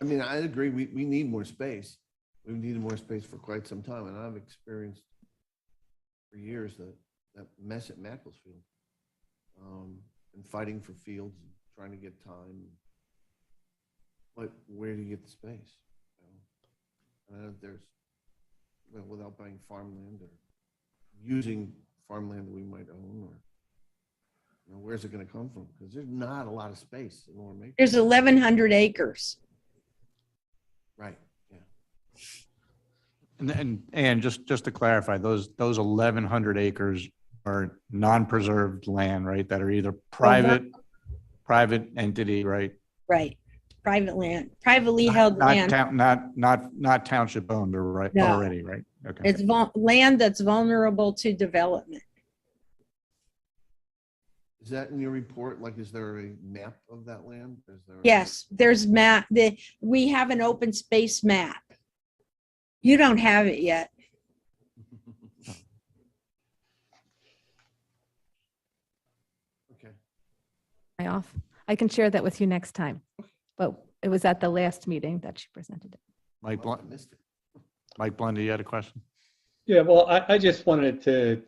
I mean, I agree, we need more space. We've needed more space for quite some time, and I've experienced for years that mess at Macclesfield. And fighting for fields, and trying to get time. But where do you get the space? There's, without buying farmland or using farmland that we might own, or where's it going to come from? Because there's not a lot of space in Lower Makefield. There's 1,100 acres. Right. Yeah. And just to clarify, those 1,100 acres are non-preserved land, right? That are either private entity, right? Right. Private land, privately held land. Not township owned or right No. already, right? Okay. It's land that's vulnerable to development. Is that in your report? Like, is there a map of that land? Is there Yes, there's map. We have an open space map. You don't have it yet. Okay. Off. I can share that with you next time. But it was at the last meeting that she presented it. Mike Well, I Blunt, missed it. Mike Blundy, you had a question? Yeah, well, I just wanted to,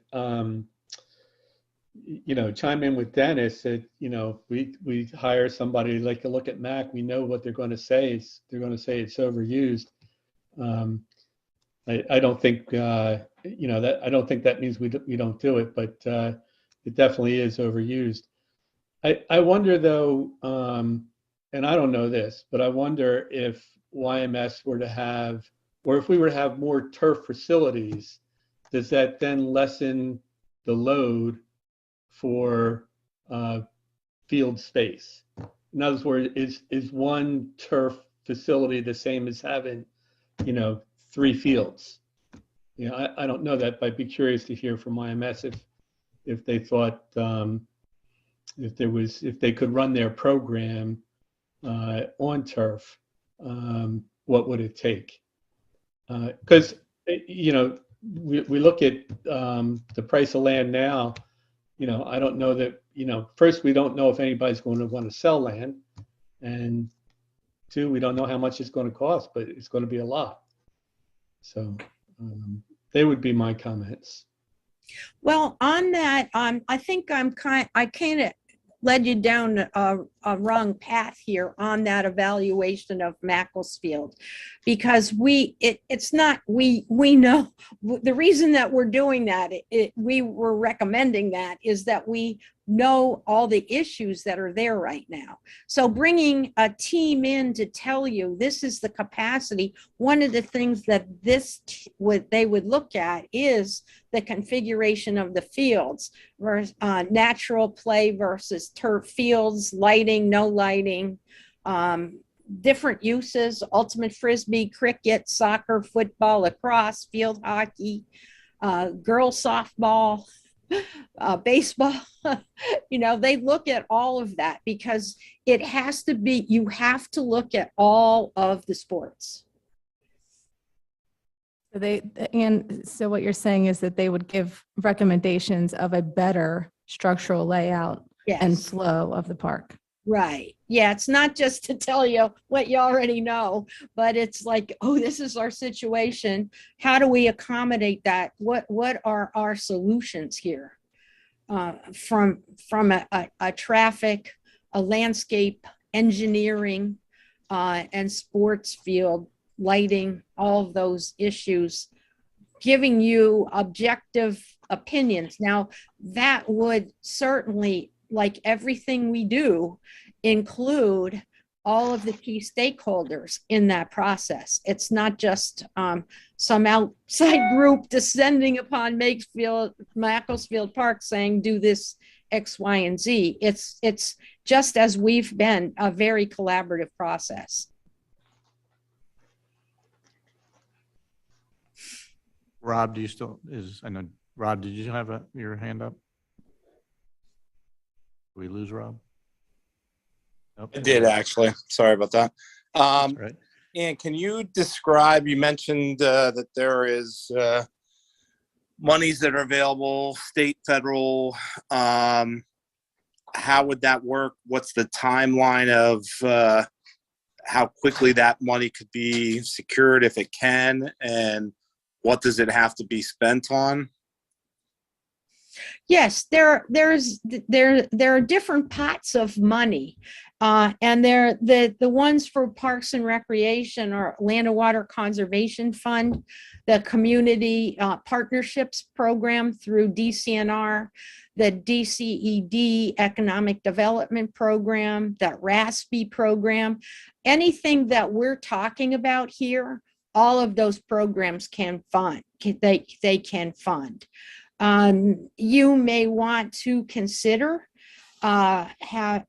chime in with Dennis that, we hire somebody like to look at Mac. We know what they're going to say. They're going to say it's overused. I don't think, I don't think that means we don't do it, but it definitely is overused. I wonder though, and I don't know this, but I wonder if YMS were to have, or if we were to have more turf facilities, does that then lessen the load for field space? In other words, is one turf facility the same as having, 3 fields? I don't know that, but I'd be curious to hear from YMS if they thought if they could run their program on turf, what would it take? Because we look at the price of land now. I don't know that. First, we don't know if anybody's going to want to sell land, and too. We don't know how much it's going to cost, but it's going to be a lot. So they would be my comments. Well, on that, I think I kind of led you down a wrong path here on that evaluation of Macclesfield, because it's not, we know the reason that we're doing that, we were recommending that is that we know all the issues that are there right now. So bringing a team in to tell you this is the capacity, one of the things that they would look at is the configuration of the fields versus natural play versus turf fields, lighting, no lighting, different uses, ultimate frisbee, cricket, soccer, football, lacrosse, field hockey, girls softball, baseball. They look at all of that because it has to be, you have to look at all of the sports. So what you're saying is that they would give recommendations of a better structural layout and Yes. flow of the park. Right. Yeah. It's not just to tell you what you already know, but it's like, oh, this is our situation. How do we accommodate that? What are our solutions here? From a traffic, a landscape, engineering, and sports field, lighting, all of those issues, giving you objective opinions. Now, that would certainly, like everything we do, include all of the key stakeholders in that process. It's not just some outside group descending upon Macclesfield Park saying, do this X, Y, and Z. It's just as we've been, a very collaborative process. Rob, I know, Rob, did you have your hand up? Did we lose Rob? Nope. I did actually. Sorry about that. That's right. And can you describe, you mentioned that there is monies that are available, state, federal. How would that work? What's the timeline of how quickly that money could be secured if it can? And what does it have to be spent on? Yes, there are different pots of money, and the ones for Parks and Recreation are Land and Water Conservation Fund, the Community Partnerships Program through DCNR, the DCED Economic Development Program, the RASP program. Anything that we're talking about here, all of those programs can fund. They can fund. You may want to consider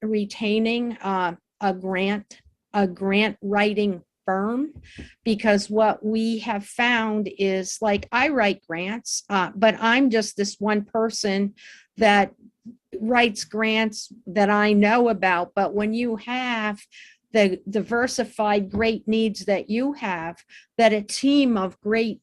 retaining a grant writing firm, because what we have found is, like, I write grants, but I'm just this one person that writes grants that I know about. But when you have the diversified great needs that you have, that a team of great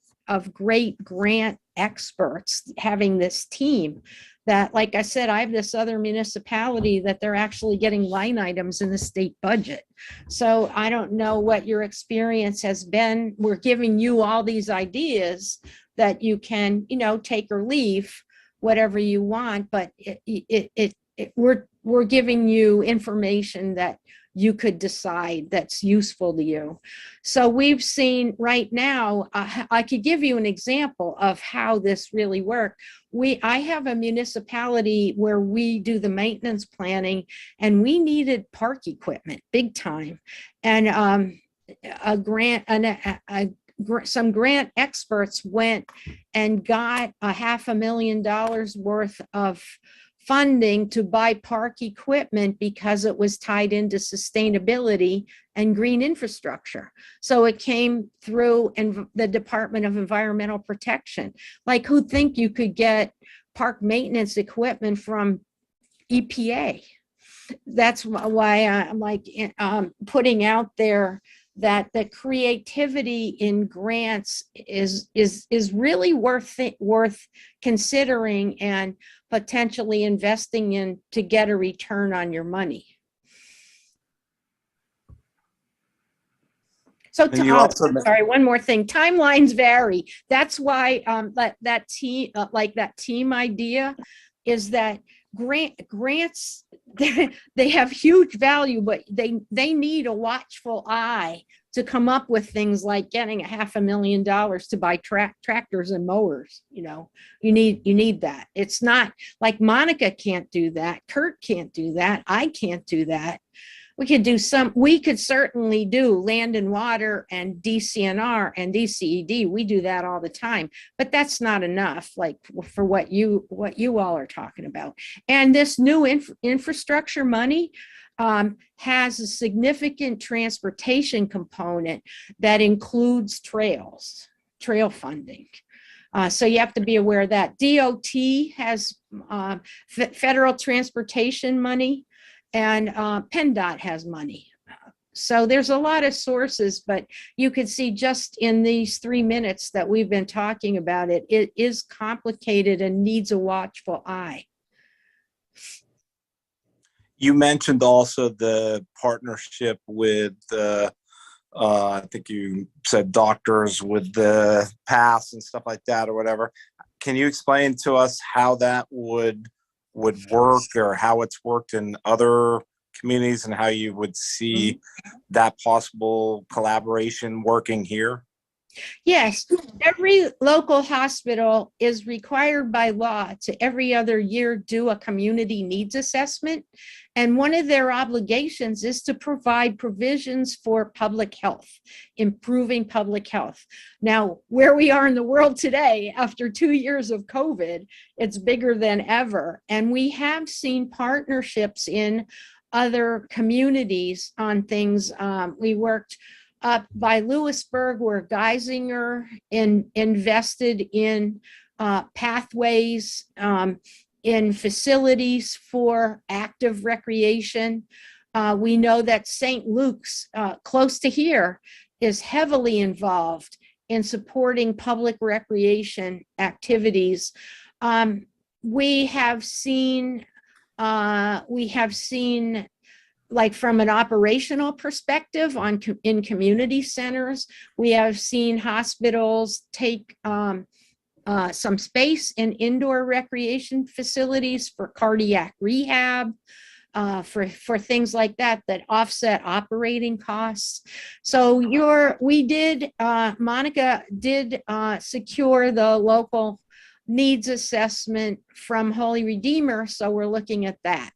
grant experts, having this team that, like I said, I have this other municipality that they're actually getting line items in the state budget. So I don't know what your experience has been. We're giving you all these ideas that you can, take or leave, whatever you want, but we're giving you information that you could decide that's useful to you. So we've seen right now, I could give you an example of how this really worked. I have a municipality where we do the maintenance planning, and we needed park equipment big time. And some grant experts went and got $500,000 worth of funding to buy park equipment because it was tied into sustainability and green infrastructure. So it came through the Department of Environmental Protection. Like, who'd think you could get park maintenance equipment from EPA? That's why I'm like putting out there that the creativity in grants is really worth considering and potentially investing in to get a return on your money. So, And you also, sorry, one more thing. Timelines vary. That's why that team, like that team idea, is that grants they have huge value, but they need a watchful eye to come up with things like getting $500,000 to buy tractors and mowers. You need that. It's not like Monica can't do that. Kurt can't do that. I can't do that. We could certainly do land and water and DCNR and DCED. We do that all the time, but that's not enough, like for what you all are talking about. And this new infrastructure money has a significant transportation component that includes trail funding. So you have to be aware of that. DOT has federal transportation money, and PennDOT has money. So there's a lot of sources, but you could see just in these 3 minutes that we've been talking about it, it is complicated and needs a watchful eye. you mentioned also the partnership with I think you said doctors with the pass and stuff like that or whatever. Can you explain to us how that would work, or how it's worked in other communities, and how you would see that possible collaboration working here? Yes, every local hospital is required by law to every other year do a community needs assessment. And one of their obligations is to provide provisions for public health, improving public health. Now, where we are in the world today, after 2 years of COVID, it's bigger than ever. And we have seen partnerships in other communities on things. We worked up by Lewisburg, where Geisinger invested in pathways, in facilities for active recreation. We know that St. Luke's, close to here, is heavily involved in supporting public recreation activities. We have seen like from an operational perspective in community centers, we have seen hospitals take some space in indoor recreation facilities for cardiac rehab, for things like that offset operating costs. So Monica did secure the local needs assessment from Holy Redeemer. So we're looking at that.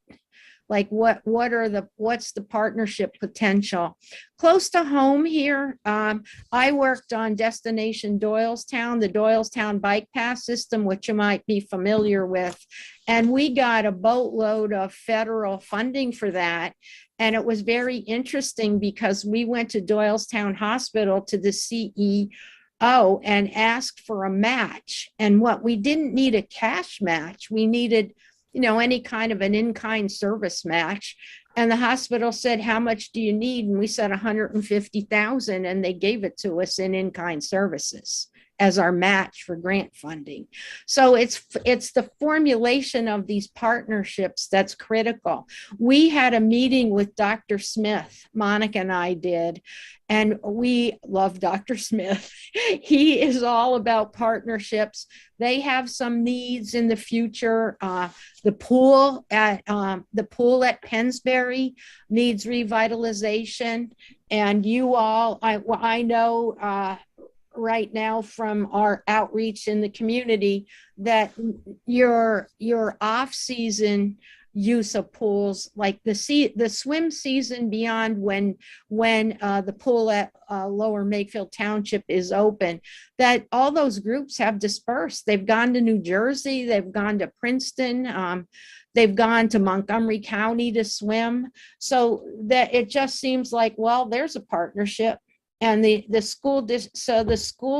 Like what's the partnership potential? Close to home here, I worked on Destination Doylestown, the Doylestown bike pass system, which you might be familiar with. And we got a boatload of federal funding for that. And it was very interesting because we went to Doylestown Hospital, to the CEO, and asked for a match. And what we didn't need a cash match, we needed any kind of an in-kind service match. And the hospital said, how much do you need? And we said 150,000, and they gave it to us in-kind services as our match for grant funding. So it's the formulation of these partnerships that's critical. We had a meeting with Dr. Smith, Monica and I did, and we love Dr. Smith. He is all about partnerships. They have some needs in the future. The pool at Pennsbury needs revitalization, and you all, I know right now from our outreach in the community that your off-season use of pools, like the swim season beyond when the pool at Lower Makefield Township is open, that all those groups have dispersed. They've gone to New Jersey, they've gone to Princeton, they've gone to Montgomery County to swim. So that it just seems like, well, there's a partnership. And the school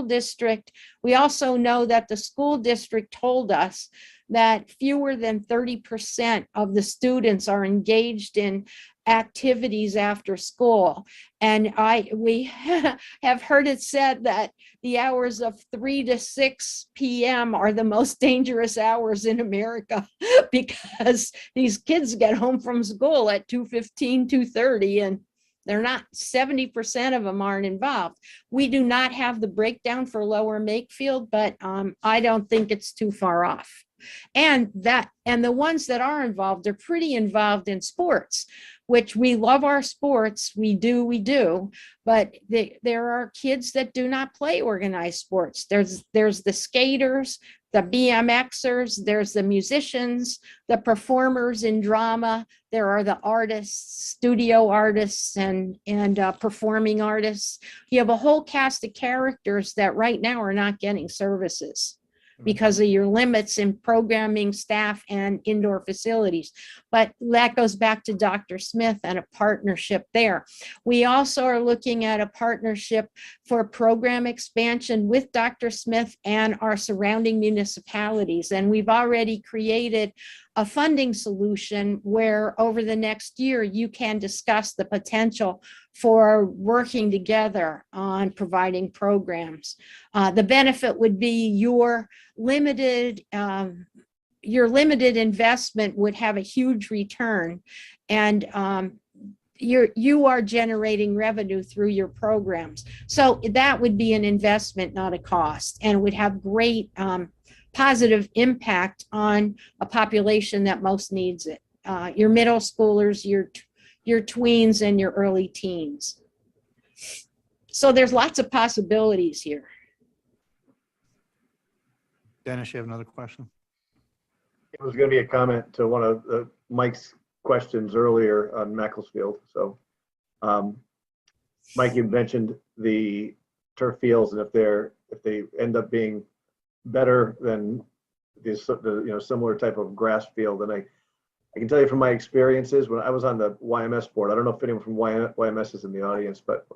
district, we also know that the school district told us that fewer than 30% of the students are engaged in activities after school. And we have heard it said that the hours of 3 to 6 p.m. are the most dangerous hours in America, because these kids get home from school at 2:15, 2:30, and They're not, 70% of them aren't involved. We do not have the breakdown for Lower Makefield, but I don't think it's too far off. And the ones that are involved are pretty involved in sports, which we love our sports. We do, but there are kids that do not play organized sports. There's the skaters, the BMXers, there's the musicians, the performers in drama. There are the artists, studio artists and performing artists. You have a whole cast of characters that right now are not getting services because of your limits in programming, staff, and indoor facilities. But that goes back to Dr. Smith and a partnership there. We also are looking at a partnership for program expansion with Dr. Smith and our surrounding municipalities. And we've already created a funding solution where over the next year, you can discuss the potential for working together on providing programs. The benefit would be your limited investment would have a huge return, and you are generating revenue through your programs. So that would be an investment, not a cost, and would have great positive impact on a population that most needs it. Your middle schoolers, your tweens, and your early teens. So there's lots of possibilities here. Dennis, you have another question? It was going to be a comment to one of Mike's questions earlier on Macclesfield. So, Mike, you mentioned the turf fields, and if they end up being better than the similar type of grass field, and I can tell you from my experiences when I was on the YMS board. I don't know if anyone from YMS is in the audience, but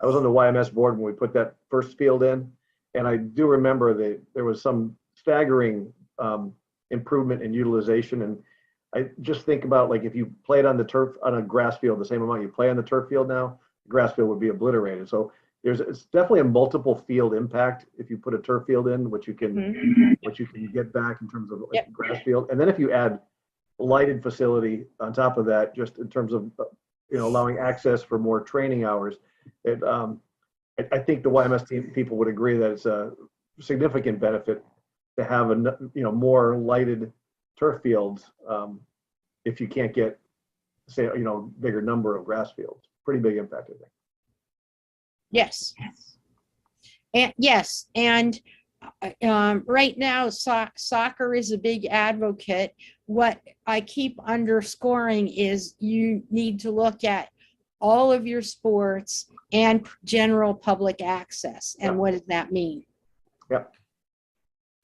I was on the YMS board when we put that first field in, and I do remember that there was some staggering improvement in utilization. And I just think about, like, if you played on the turf on a grass field the same amount you play on the turf field now, the grass field would be obliterated. So it's definitely a multiple field impact if you put a turf field in, which you can get back in terms of like grass field. And then if you add a lighted facility on top of that, just in terms of allowing access for more training hours, I think the YMS team people would agree that it's a significant benefit to have more lighted turf fields if you can't get, say, bigger number of grass fields. Pretty big impact, I think. Yes. And right now, soccer is a big advocate. What I keep underscoring is you need to look at all of your sports and general public access. And what does that mean? Yep.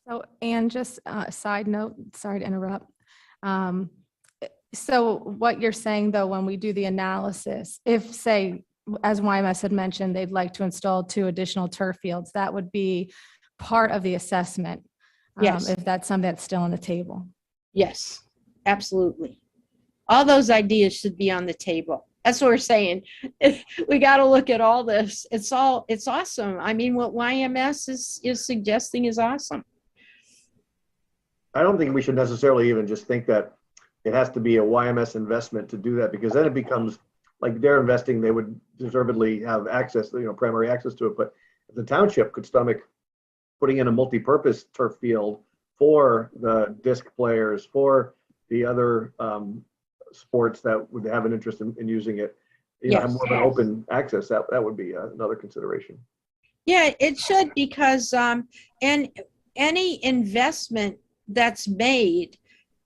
So, and just a side note, sorry to interrupt. So what you're saying, though, when we do the analysis, if, say, as YMS had mentioned, they'd like to install 2 additional turf fields, that would be part of the assessment. Yes. If that's something that's still on the table. Yes, absolutely. All those ideas should be on the table. That's what we're saying. We got to look at all this. It's awesome. I mean, what YMS is suggesting is awesome. I don't think we should necessarily even just think that it has to be a YMS investment to do that, because then it becomes like they're investing, they would deservedly have access, primary access to it. But if the township could stomach putting in a multi-purpose turf field for the disc players, for the other sports that would have an interest in using it, have more of an open access, that would be another consideration. Yeah, it should, because and any investment that's made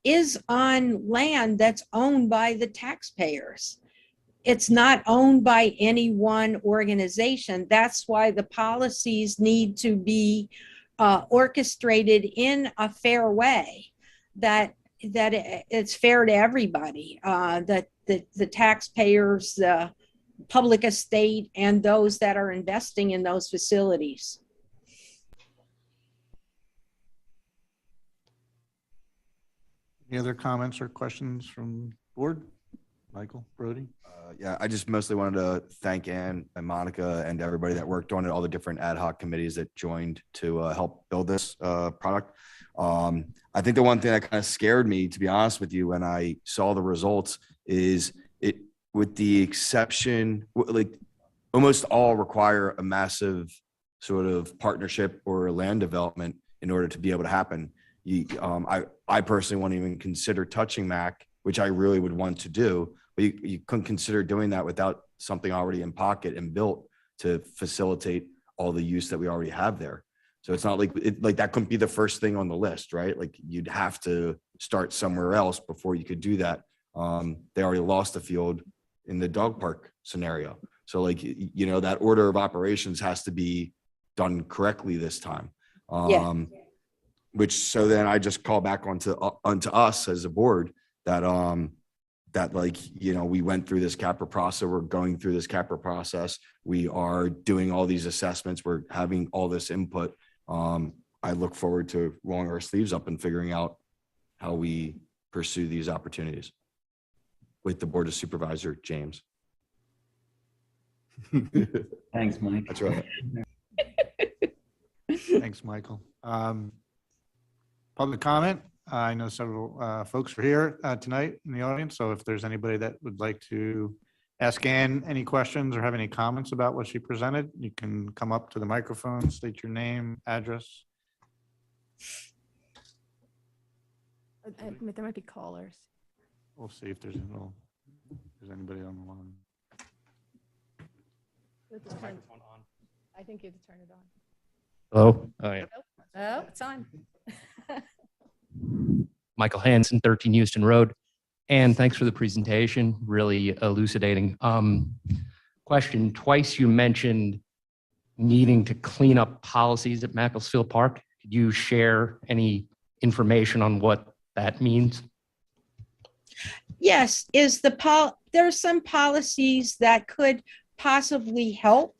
is on land that's owned by the taxpayers. It's not owned by any one organization. That's why the policies need to be orchestrated in a fair way, that it's fair to everybody, that the taxpayers, the public estate, and those that are investing in those facilities. Any other comments or questions from board? Michael, Brody? Yeah, I just mostly wanted to thank Ann and Monica and everybody that worked on it, all the different ad hoc committees that joined to help build this product. I think the one thing that kind of scared me, to be honest with you, when I saw the results is with the exception, like almost all require a massive sort of partnership or land development in order to be able to happen. I personally won't even consider touching Mac, which I really would want to do, but you couldn't consider doing that without something already in pocket and built to facilitate all the use that we already have there. So it's not like that couldn't be the first thing on the list, right? Like you'd have to start somewhere else before you could do that. They already lost the field in the dog park scenario. So like, that order of operations has to be done correctly this time. So then I just call back onto us as a board that we went through this CAPRA process. We're going through this CAPRA process. We are doing all these assessments. We're having all this input. I look forward to rolling our sleeves up and figuring out how we pursue these opportunities with the Board of Supervisor, James. Thanks, Mike. That's right. Thanks, Michael. Public comment. I know several folks are here tonight in the audience, so if there's anybody that would like to ask Ann any questions or have any comments about what she presented, you can come up to the microphone, state your name, address. There might be callers. We'll see if there's anybody on the line. I think you have to turn it on. Hello. Oh, yeah. Oh, it's on. Michael Hansen, 13 Houston Road. And thanks for the presentation, really elucidating. Question, twice you mentioned needing to clean up policies at Macclesville Park. Could you share any information on what that means? Yes, there are some policies that could possibly help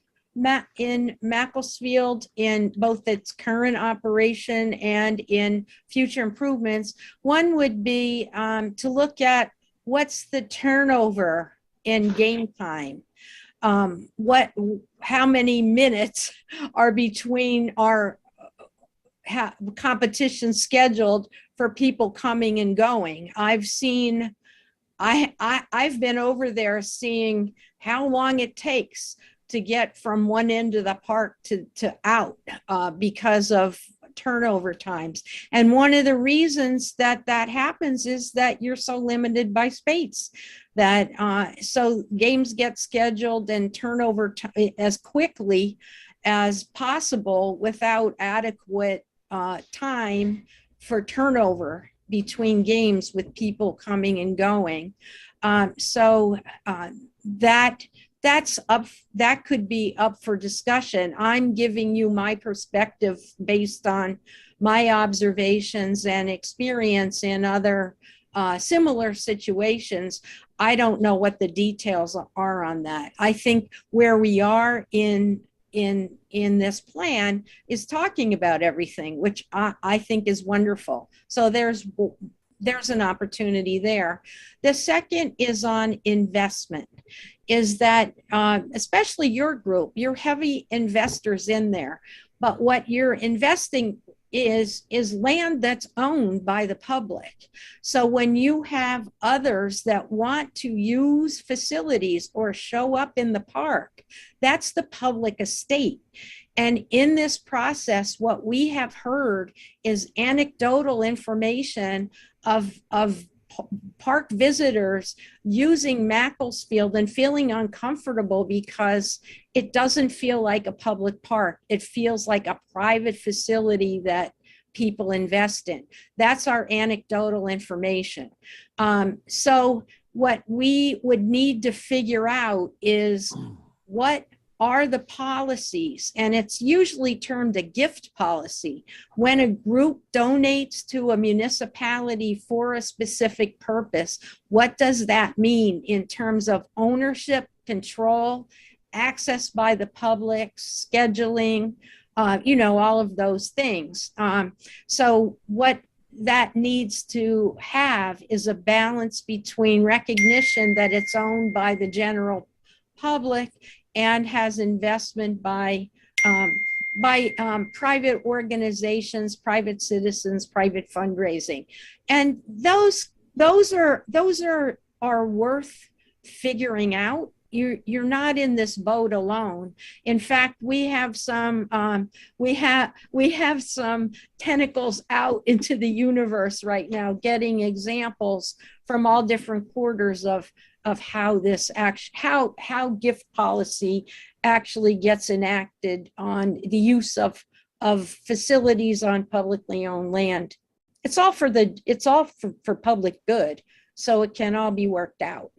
in Macclesfield in both its current operation and in future improvements. One would be to look at what's the turnover in game time. How many minutes are between our competition scheduled for people coming and going. I've been over there seeing how long it takes to get from one end of the park to out because of turnover times. And one of the reasons that happens is that you're so limited by space that so games get scheduled and turnover as quickly as possible without adequate time for turnover between games with people coming and going. That could be up for discussion. I'm giving you my perspective based on my observations and experience in other similar situations. I don't know what the details are on that. I think where we are in this plan is talking about everything, which I think is wonderful. So there's an opportunity there. The second is on investment, is that especially your group, you're heavy investors in there, but what you're investing is land that's owned by the public. So when you have others that want to use facilities or show up in the park, that's the public estate. And in this process, what we have heard is anecdotal information of park visitors using Macclesfield and feeling uncomfortable because it doesn't feel like a public park. It feels like a private facility that people invest in. That's our anecdotal information. So what we would need to figure out is what are the policies, and it's usually termed a gift policy. When a group donates to a municipality for a specific purpose, what does that mean in terms of ownership, control, access by the public, scheduling, all of those things. So what that needs to have is a balance between recognition that it's owned by the general public and has investment by private organizations, private citizens, private fundraising, and those are worth figuring out, you're not in this boat alone. In fact, we have some tentacles out into the universe right now, getting examples from all different quarters of how this how gift policy actually gets enacted on the use of facilities on publicly owned land. It's all for public good, so it can all be worked out.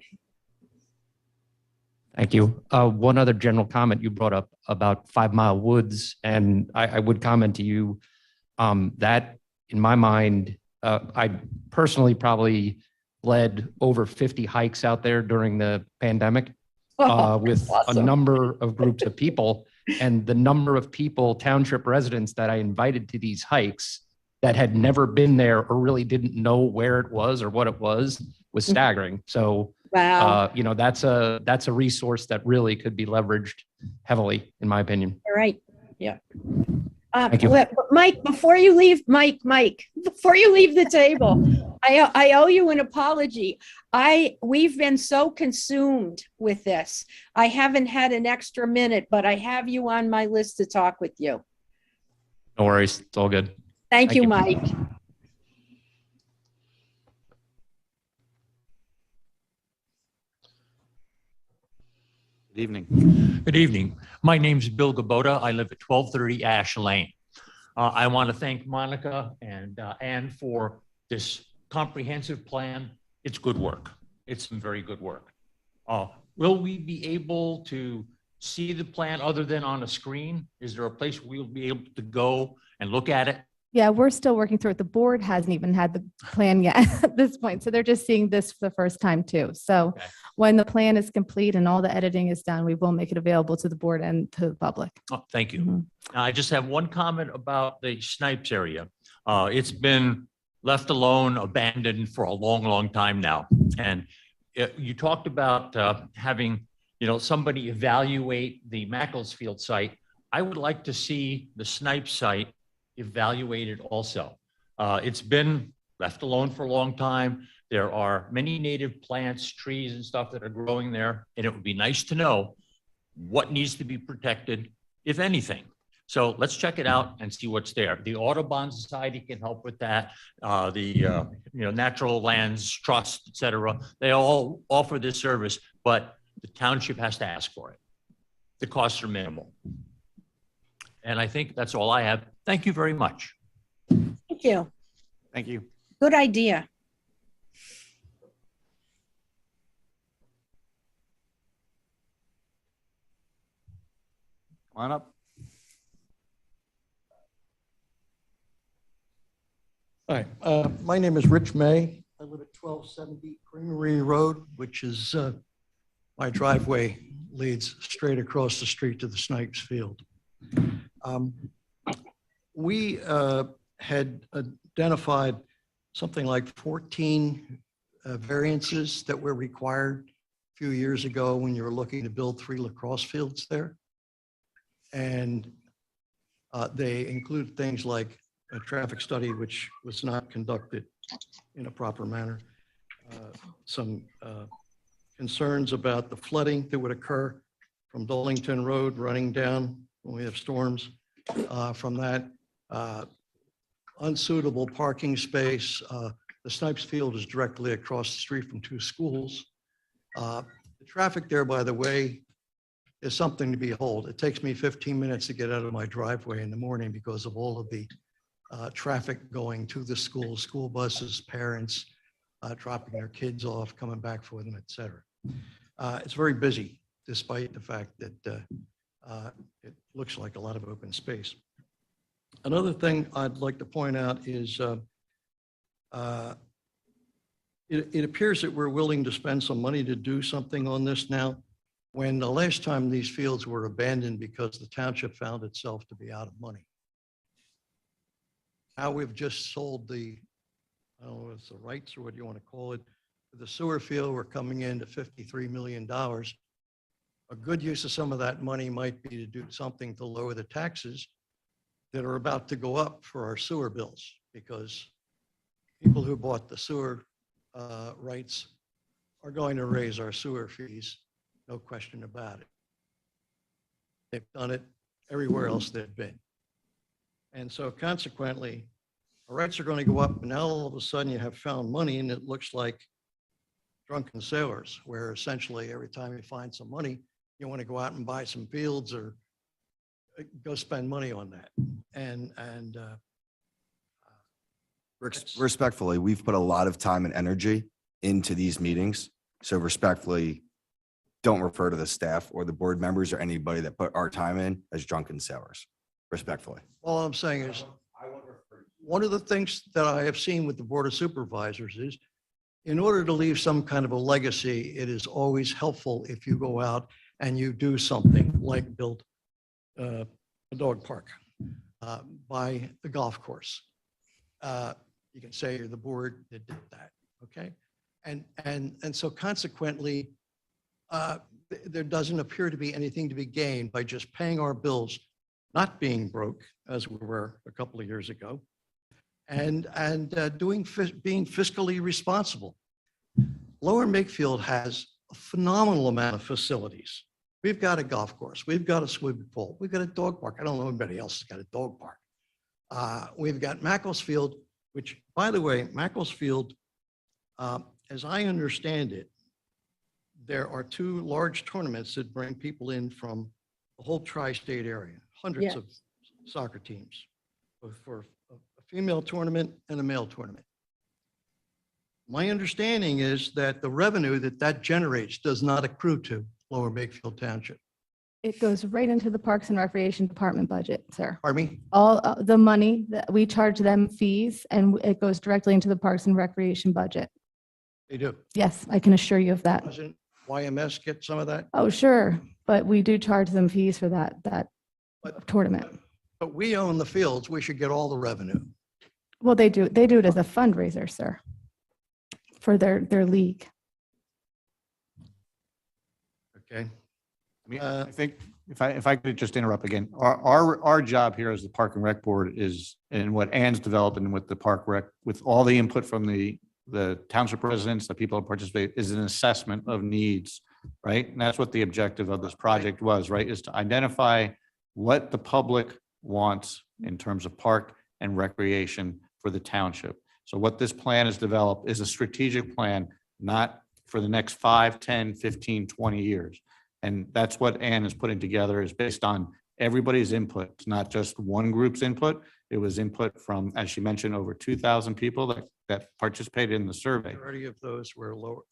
Thank you. One other general comment you brought up about 5 Mile Woods, and I would comment to you that in my mind, I personally probably led over 50 hikes out there during the pandemic with awesome. a number of groups of people, and the number of people, township residents that I invited to these hikes that had never been there or really didn't know where it was or what it was staggering. So Wow. that's a resource that really could be leveraged heavily, in my opinion. All right. Yeah. Thank you. Mike, before you leave, before you leave the table, I owe you an apology. We've been so consumed with this. I haven't had an extra minute, but I have you on my list to talk with you. No worries. It's all good. Thank you, Mike. Good evening. Good evening. My name's Bill Gabota. I live at 1230 Ash Lane. I want to thank Monica and Ann for this comprehensive plan. It's good work. It's some very good work. Will we be able to see the plan other than on a screen? Is there a place we'll be able to go and look at it? Yeah, we're still working through it. The board hasn't even had the plan yet at this point. So they're just seeing this for the first time too. So Okay. when the plan is complete and all the editing is done, we will make it available to the board and to the public. Oh, thank you. Mhm. I just have one comment about the Snipes area. It's been left alone, abandoned for a long, long time now. And you talked about having, somebody evaluate the Macclesfield site. I would like to see the Snipes site evaluated also. It's been left alone for a long time. There are many native plants, trees and stuff that are growing there. And it would be nice to know what needs to be protected, if anything. So let's check it out and see what's there. The Audubon Society can help with that. The Natural Lands Trust, et cetera. They all offer this service, but the township has to ask for it. The costs are minimal. And I think that's all I have. Thank you very much. Thank you. Thank you. Good idea. Come on up. Hi, my name is Rich May. I live at 1270 Creamery Road, which is my driveway leads straight across the street to the Snipes Field. We had identified something like 14 variances that were required a few years ago when you were looking to build 3 lacrosse fields there. And they include things like a traffic study, which was not conducted in a proper manner. Some concerns about the flooding that would occur from Dolington Road running down when we have storms. From that, unsuitable parking space. The Snipes Field is directly across the street from 2 schools. The traffic there, by the way, is something to behold. It takes me 15 minutes to get out of my driveway in the morning because of all of the traffic going to the school, school buses, parents dropping their kids off, coming back for them, et cetera. It's very busy, despite the fact that it looks like a lot of open space. Another thing I'd like to point out is it appears that we're willing to spend some money to do something on this now, when the last time these fields were abandoned because the township found itself to be out of money. Now we've just sold the, I don't know if it's the rights or what you want to call it, the sewer field. We're coming into $53 million. A good use of some of that money might be to do something to lower the taxes that are about to go up for our sewer bills, because people who bought the sewer rights are going to raise our sewer fees, no question about it. They've done it everywhere else they've been. And so consequently, our rates are going to go up, and now all of a sudden you have found money, and it looks like drunken sailors, where essentially every time you find some money, you want to go out and buy some fields or go spend money on that. Respectfully, we've put a lot of time and energy into these meetings. So respectfully, don't refer to the staff or the board members or anybody that put our time in as drunken sailors, respectfully. All I'm saying is, one of the things that I have seen with the Board of Supervisors is, in order to leave some kind of a legacy, it is always helpful if you go out and you do something like build a dog park by the golf course. You can say you're the board that did that, okay? And so consequently, there doesn't appear to be anything to be gained by just paying our bills, not being broke as we were a couple of years ago, and being fiscally responsible. Lower Makefield has a phenomenal amount of facilities. We've got a golf course, we've got a swimming pool, we've got a dog park. I don't know anybody else has got a dog park. We've got Macclesfield, which, by the way, Macclesfield, as I understand it, there are 2 large tournaments that bring people in from the whole tri-state area, hundreds of soccer teams, both for a female tournament and a male tournament. My understanding is that the revenue that generates does not accrue to Lower Makefield Township. It goes right into the Parks and Recreation Department budget, sir. Pardon me? All the money that we charge them fees, and it goes directly into the Parks and Recreation budget. They do. Yes, I can assure you of that. Doesn't YMS get some of that? Oh, sure, but we do charge them fees for that tournament. But we own the fields. We should get all the revenue. Well, they do it as a fundraiser, sir, for their league. Okay. I mean, I think if I could just interrupt again, our job here as the Park and Rec Board is, and what Ann's developed and with the Park Rec, with all the input from the township residents, the people who participate, is an assessment of needs, right? And that's what the objective of this project was, right? Is to identify what the public wants in terms of park and recreation for the township. So what this plan has developed is a strategic plan, not for the next 5, 10, 15, 20 years. And that's what Ann is putting together, is based on everybody's input. It's not just one group's input. It was input from, as she mentioned, over 2,000 people that participated in the survey. Majority of those were lower.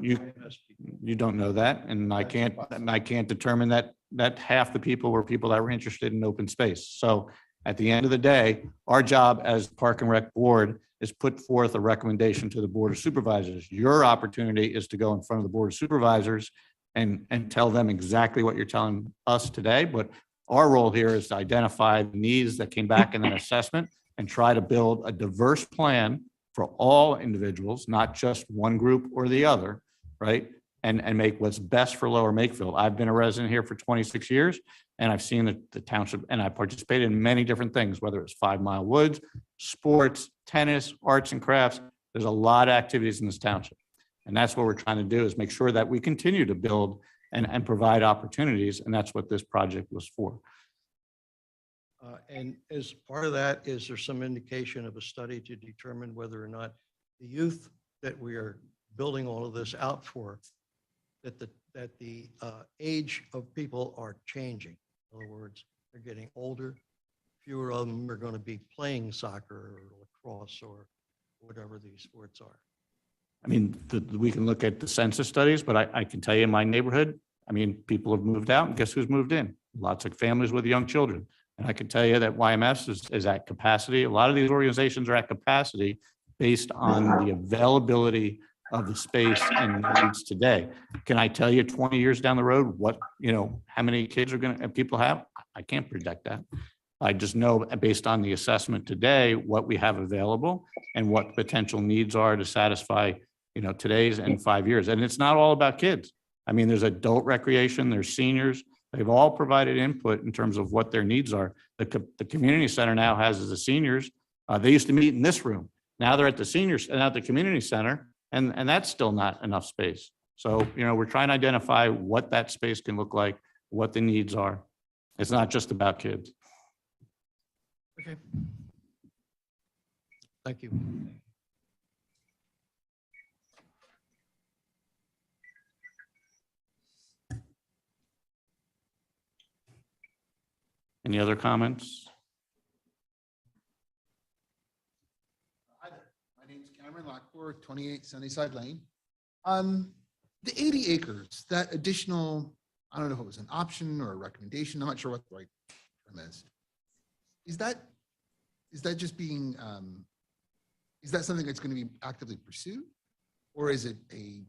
You don't know that, and I can't determine that half the people were people that were interested in open space. So at the end of the day, our job as Park and Rec Board is put forth a recommendation to the Board of Supervisors. Your opportunity is to go in front of the Board of Supervisors and tell them exactly what you're telling us today. But our role here is to identify the needs that came back in that assessment and try to build a diverse plan for all individuals, not just one group or the other, right? And make what's best for Lower Makefield. I've been a resident here for 26 years, and I've seen the township, and I participated in many different things, whether it's 5 Mile Woods, sports, tennis, arts and crafts. There's a lot of activities in this township. And that's what we're trying to do, is make sure that we continue to build and provide opportunities. And that's what this project was for. And as part of that, is there some indication of a study to determine whether or not the youth that we are building all of this out for, that the age of people are changing? In other words, they're getting older. Fewer of them are going to be playing soccer or lacrosse or whatever these sports are. I mean, we can look at the census studies, but I can tell you in my neighborhood, I mean, people have moved out, and guess who's moved in? Lots of families with young children. And I can tell you that YMS is at capacity. A lot of these organizations are at capacity based on the availability of the space and needs today. Can I tell you 20 years down the road what, how many kids people have? I can't predict that. I just know based on the assessment today, what we have available and what potential needs are to satisfy, today's and 5 years. And it's not all about kids. I mean, there's adult recreation, there's seniors. They've all provided input in terms of what their needs are. The community center now has, as the seniors, they used to meet in this room. Now they're at the seniors and at the community center, And that's still not enough space. So, we're trying to identify what that space can look like, what the needs are. It's not just about kids. Okay. Thank you. Any other comments? Hi there. My name's Cameron Lockport, 28 Sunnyside Lane. The 80 acres, that additional, I don't know if it was an option or a recommendation, I'm not sure what the right term is. Is that just being, is that something that's going to be actively pursued? Or is it a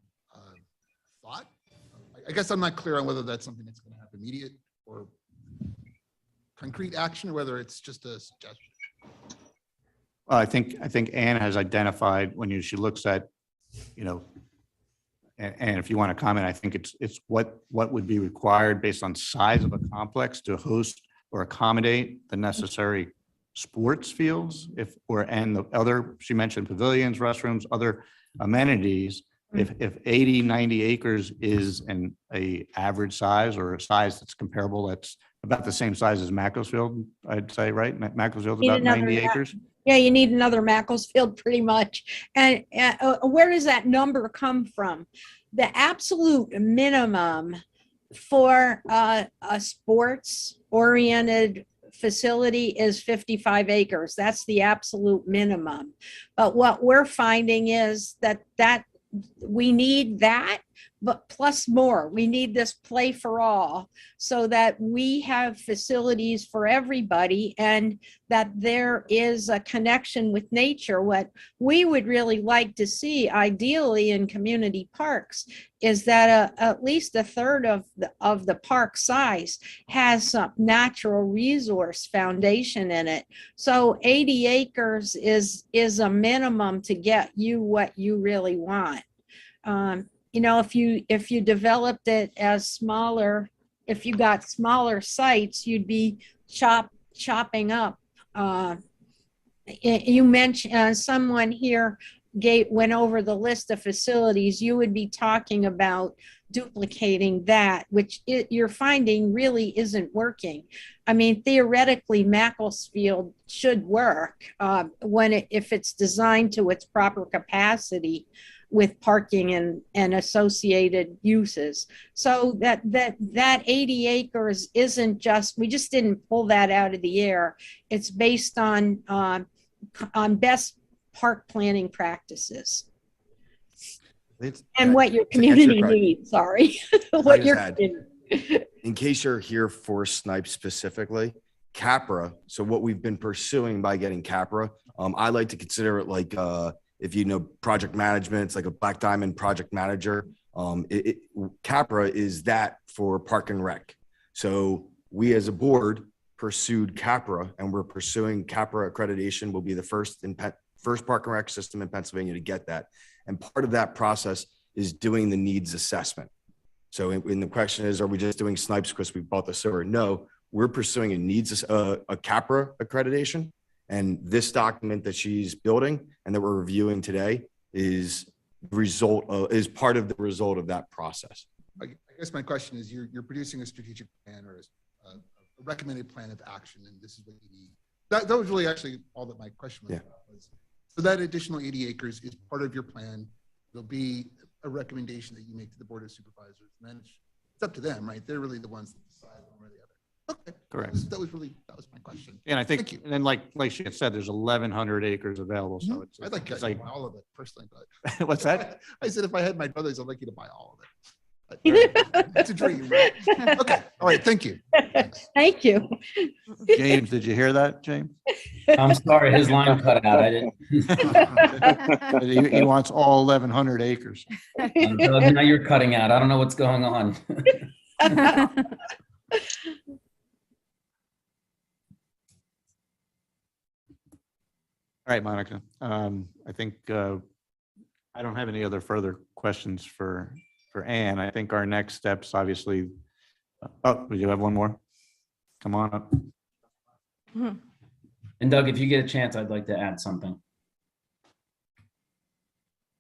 thought? I guess I'm not clear on whether that's something that's going to have immediate or concrete action, or whether it's just a suggestion. Well, I think Ann has identified when she looks at, and if you want to comment, I think it's what would be required based on size of a complex to host or accommodate the necessary sports fields, and the other, she mentioned pavilions, restrooms, other amenities. If 80, 90 acres is a average size, or a size that's comparable, that's about the same size as Macclesfield, I'd say, right? Macclesfield's Need about 90 another- acres. Yeah, you need another Macclesfield pretty much. And where does that number come from? The absolute minimum for a sports-oriented facility is 55 acres. That's the absolute minimum. But what we're finding is that we need that, but plus more. We need this play for all, so that we have facilities for everybody and that there is a connection with nature. What we would really like to see, ideally in community parks, is that at least a third of the park size has some natural resource foundation in it. So 80 acres is a minimum to get you what you really want. If you developed it as smaller, if you got smaller sites, you'd be chopping up. You mentioned someone here went over the list of facilities. You would be talking about duplicating that, which you're finding really isn't working. I mean, theoretically, Macclesfield should work if it's designed to its proper capacity, with parking and associated uses. So that 80 acres isn't just, we just didn't pull that out of the air. It's based on best park planning practices. And what your community needs, sorry. What your in case you're here for Snipe specifically, Capra. So what we've been pursuing by getting Capra, I like to consider it like, if you know project management, it's like a Black Diamond project manager. Capra is that for Park and Rec. So we as a board pursued Capra, and we're pursuing Capra accreditation. Will be the first Park and Rec system in Pennsylvania to get that. And part of that process is doing the needs assessment. So when the question is, are we just doing Snipes because we bought the server? No, we're pursuing a Capra accreditation. And this document that she's building and that we're reviewing today is part of the result of that process. I guess my question is, you're producing a strategic plan or a recommended plan of action, and this is what you need. That was really actually all that my question was about. So that additional 80 acres is part of your plan. There'll be a recommendation that you make to the Board of Supervisors, and then it's up to them, right? They're really the ones that decide one or the other. Okay. Correct. That was my question. And I think, and then like she had said, there's 1,100 acres available. So it's, I'd like to like buy all of it personally, but what's that? I said, if I had my brothers, I'd like you to buy all of it. It's a dream, right? Okay. All right. Thank you. Thanks. Thank you. James, did you hear that, James? I'm sorry, his line cut out. I didn't. He wants all 1,100 acres. Now you're cutting out. I don't know what's going on. All right, Monica. I think I don't have any other further questions for Ann. I think our next steps, obviously. Oh, we do have one more. Come on up. And Doug, if you get a chance, I'd like to add something.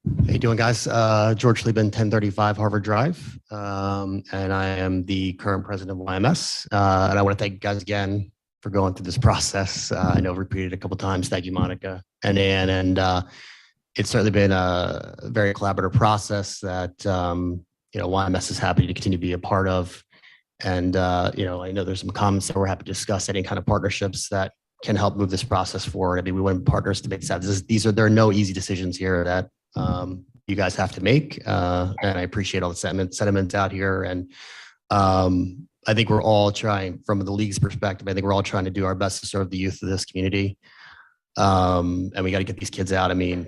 How you doing, guys? George Lieben, 1035 Harvard Drive, and I am the current president of YMS. And I want to thank you guys again for going through this process. I know I've repeated a couple times. Thank you, Monica and Ann. And it's certainly been a very collaborative process that YMS is happy to continue to be a part of. And I know there's some comments that we're happy to discuss any kind of partnerships that can help move this process forward. I mean, we want partners to make sense. There are no easy decisions here that you guys have to make. And I appreciate all the sentiments out here. And I think we're all trying, from the league's perspective, I think we're all trying to do our best to serve the youth of this community. And we got to get these kids out. I mean,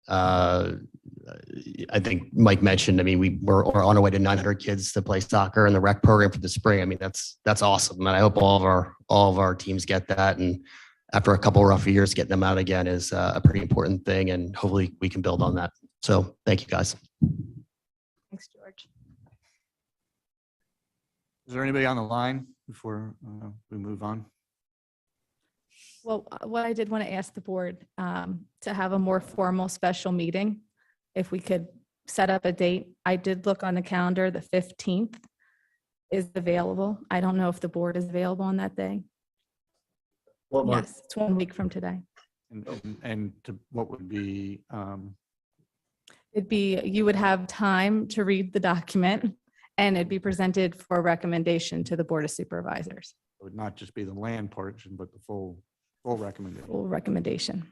I think Mike mentioned, I mean, we're on our way to 900 kids to play soccer in the rec program for the spring. I mean, that's awesome. And I hope all of our teams get that. And after a couple of rough years, getting them out again is a pretty important thing. And hopefully we can build on that. So thank you, guys. Thanks, George. Is there anybody on the line before we move on? Well, what I did want to ask the board to have a more formal special meeting, if we could set up a date. I did look on the calendar, the 15th is available. I don't know if the board is available on that day. What month? Yes, it's 1 week from today. And what would be? You would have time to read the document and it'd be presented for recommendation to the Board of Supervisors. It would not just be the land portion, but the full recommendation. Full recommendation.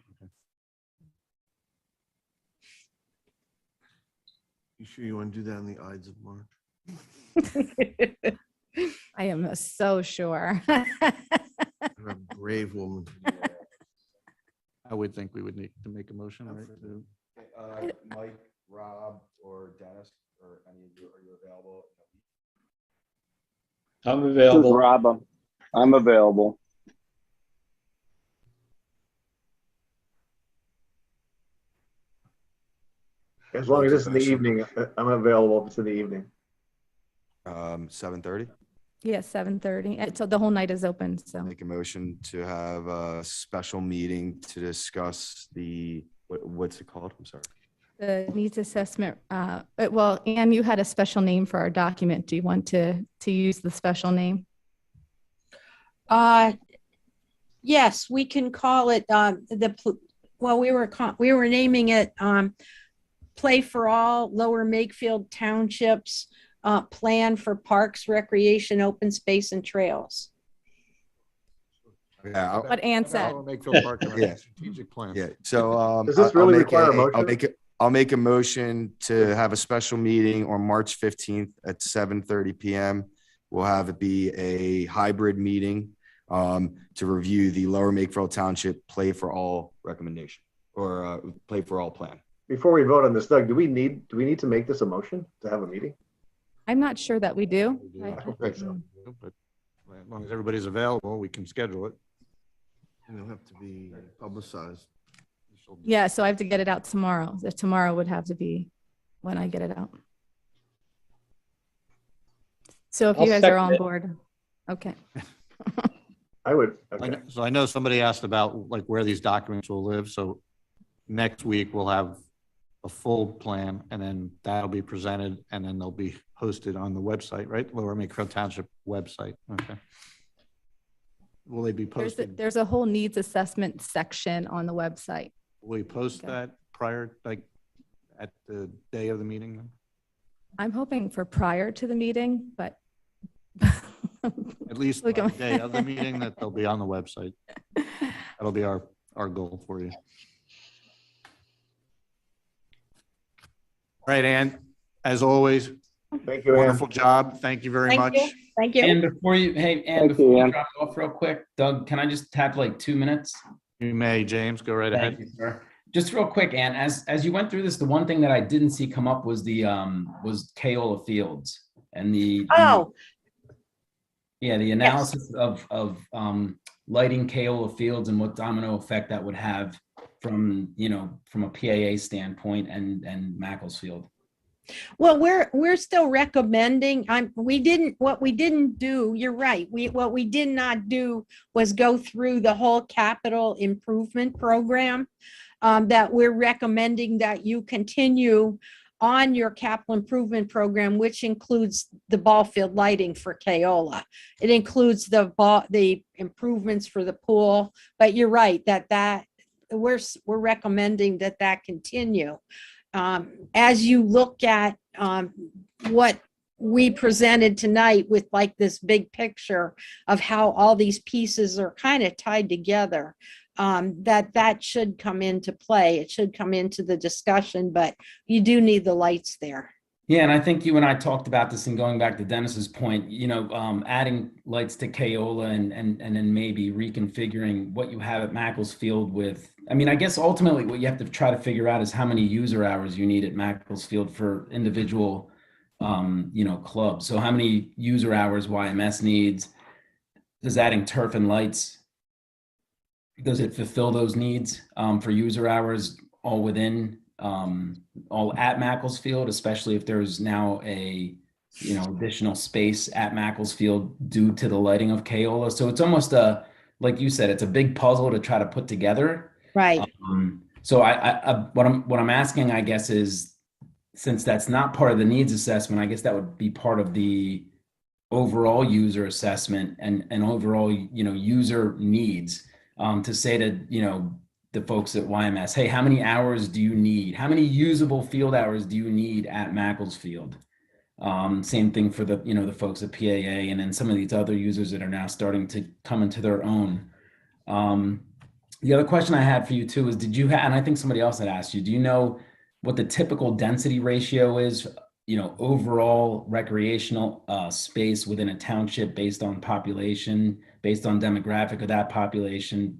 You sure you want to do that on the Ides of March? I am so sure. You're a brave woman. I would think we would need to make a motion, right? Mike, Rob, or Dennis, or any of you, are you available? I'm available. Rob, I'm available. As long as it's in the evening, I'm available if it's in the evening. 7:30. Yes, 7:30. So the whole night is open. So Make a motion to have a special meeting to discuss what's it called? I'm sorry. the needs assessment. Well, Anne, you had a special name for our document. Do you want to use the special name? Yes, we can call it we were naming it Play for All Lower Makefield Township's Plan for Parks, Recreation, Open Space, and Trails. Yeah, What Ann said. Makefield Park and Rec Yeah. strategic plan. Yeah. So Does this really require a motion? I'll make a motion to have a special meeting on March 15th at 7:30 p.m. We'll have it be a hybrid meeting to review the Lower Makefield Township Play for All recommendation or Play for All plan. Before we vote on this, Doug, do we need to make this a motion to have a meeting? I'm not sure that we do. I don't think so. But as long as everybody's available, we can schedule it. And it'll have to be publicized. Yeah, so I have to get it out tomorrow. Tomorrow would have to be when I get it out. So if you guys are on board, okay. I would. Okay. So I know somebody asked about like where these documents will live. So next week we'll have a full plan and then that'll be presented and then they'll be hosted on the website, right? Lower Makefield Township website. Okay. Will they be posted? There's a whole needs assessment section on the website. Will we post that prior, like at the day of the meeting? Then? I'm hoping for prior to the meeting, but at least the day of the meeting that they'll be on the website. That'll be our goal for you. All right, Ann, as always, thank you, wonderful job. Thank you very much. Thank you. And before you drop off real quick, Doug, can I just have like 2 minutes? You may, James, go right ahead. Thank you, sir. Just real quick, Ann, as you went through this, the one thing that I didn't see come up was the was Keola Fields and the analysis of lighting Keola Fields and what domino effect that would have from a PAA standpoint and Macclesfield. Well, we're still recommending, what we didn't do, you're right. What we did not do was go through the whole capital improvement program. That we're recommending that you continue on your capital improvement program, which includes the ball field lighting for Keola. It includes the improvements for the pool, but you're right that we're recommending that continue. As you look at what we presented tonight with like this big picture of how all these pieces are kind of tied together, that should come into play. It should come into the discussion, but you do need the lights there. Yeah, and I think you and I talked about this, and going back to Dennis's point, adding lights to Keola and then maybe reconfiguring what you have at Macclesfield with, I guess ultimately what you have to try to figure out is how many user hours you need at Macclesfield for individual, clubs. So how many user hours YMS needs? Does adding turf and lights, does it fulfill those needs for user hours all within, all at Macclesfield, especially if there's now a, additional space at Macclesfield due to the lighting of Keola? So it's almost like you said, it's a big puzzle to try to put together. Right. So what I'm asking, I guess, is, since that's not part of the needs assessment, I guess that would be part of the overall user assessment and overall, user needs. To say to, the folks at YMS, hey, how many hours do you need? How many usable field hours do you need at Macclesfield? Same thing for the, the folks at PAA, and then some of these other users that are now starting to come into their own. The other question I had for you too is, did you have, and I think somebody else had asked you, do you know what the typical density ratio is, overall recreational space within a township based on population, based on demographic of that population,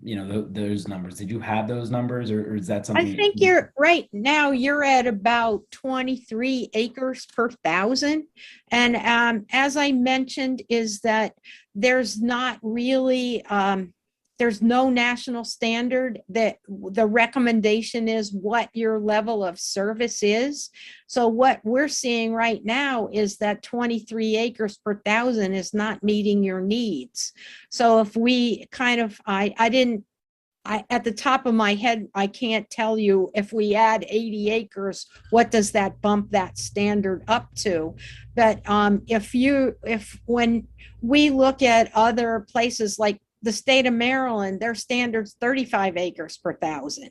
those numbers? Did you have those numbers, or is that something? I think you're right now, you're at about 23 acres per thousand. And as I mentioned, is that there's not really, there's no national standard. That the recommendation is what your level of service is. So what we're seeing right now is that 23 acres per thousand is not meeting your needs. So if we kind of, at the top of my head, I can't tell you if we add 80 acres, what does that bump that standard up to? But when we look at other places like the state of Maryland, their standard's 35 acres per thousand.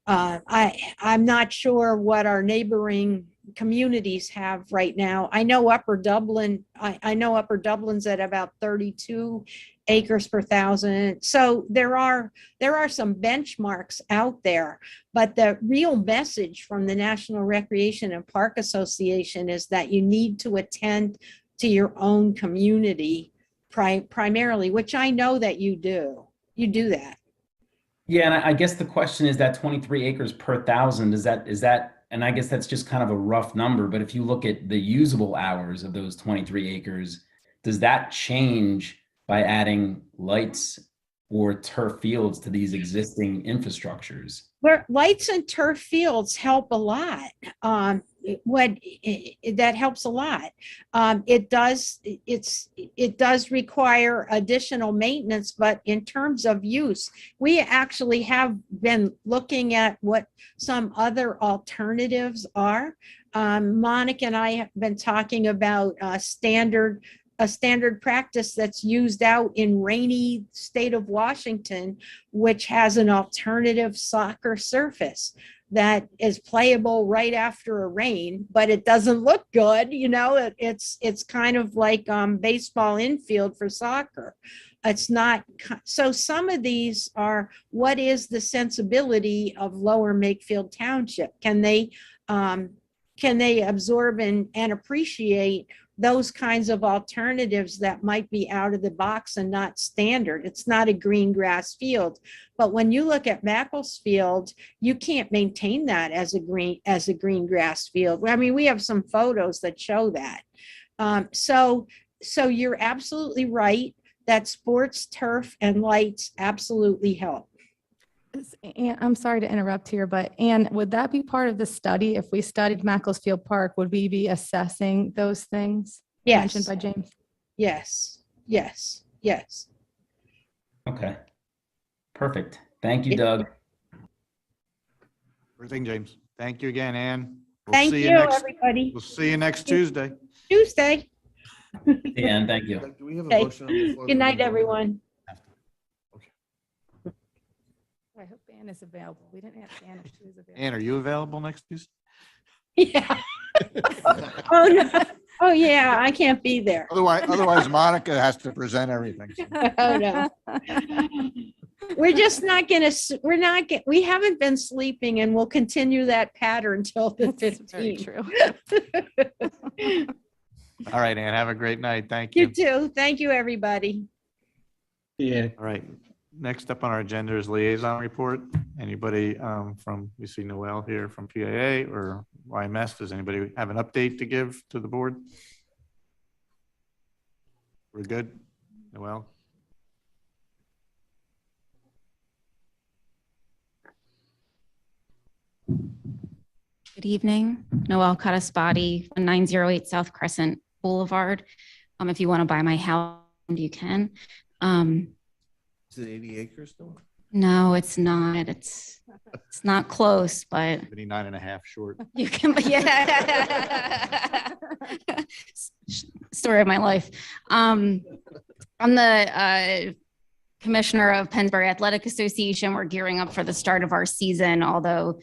I'm not sure what our neighboring communities have right now. I know Upper Dublin, I know Upper Dublin's at about 32 acres per thousand. So there are some benchmarks out there, but the real message from the National Recreation and Park Association is that you need to attend to your own community primarily, which I know that you do. You do that. Yeah, and I guess the question is that 23 acres per thousand, is that, and I guess that's just kind of a rough number, but if you look at the usable hours of those 23 acres, does that change by adding lights or turf fields to these existing infrastructures? Where lights and turf fields help a lot. That helps a lot. It does require additional maintenance, but in terms of use, we actually have been looking at what some other alternatives are. Monica and I have been talking about a standard practice that's used out in rainy state of Washington, which has an alternative soccer surface that is playable right after a rain, but it doesn't look good. It's kind of like baseball infield for soccer. It's not. So some of these are, what is the sensibility of Lower Makefield Township? Can they absorb and appreciate those kinds of alternatives that might be out of the box and not standard? It's not a green grass field, but when you look at Macclesfield, you can't maintain that as a green grass field. I mean, we have some photos that show that. So you're absolutely right that sports, turf, and lights absolutely help. Ann, I'm sorry to interrupt here, but Ann, would that be part of the study? If we studied Macclesfield Park, would we be assessing those things mentioned Yes, by James? yes, yes, yes. Okay. Perfect. Thank you, Yeah. Doug. Everything, James. Thank you again, Ann. We'll Thank see you, next. everybody. We'll see you next Tuesday. Tuesday. And thank you. Do we have a Okay. motion on the floor? Good night, everyone. I hope Ann is available. We didn't ask Ann if she was available. Ann, are you available next Tuesday? Yeah. Oh, no. Oh, yeah, I can't be there. Otherwise Monica has to present everything. Oh, no. We're just not gonna, we haven't been sleeping and we'll continue that pattern till the That's very 15th. true. All right, Ann, have a great night. Thank You you. too. Thank you, everybody. Yeah. All right. Next up on our agenda is liaison report. Anybody from, we see Noel here from PAA or YMS. Does anybody have an update to give to the board? We're good, Noel? Good evening, Noel Cataspati, 908 South Crescent Boulevard. If you want to buy my house, you can. Is it 80 acres still? No, it's not. It's not close, but 79.5 short. you can. Yeah. Story of my life. I'm the commissioner of Pennsbury Athletic Association. We're gearing up for the start of our season, although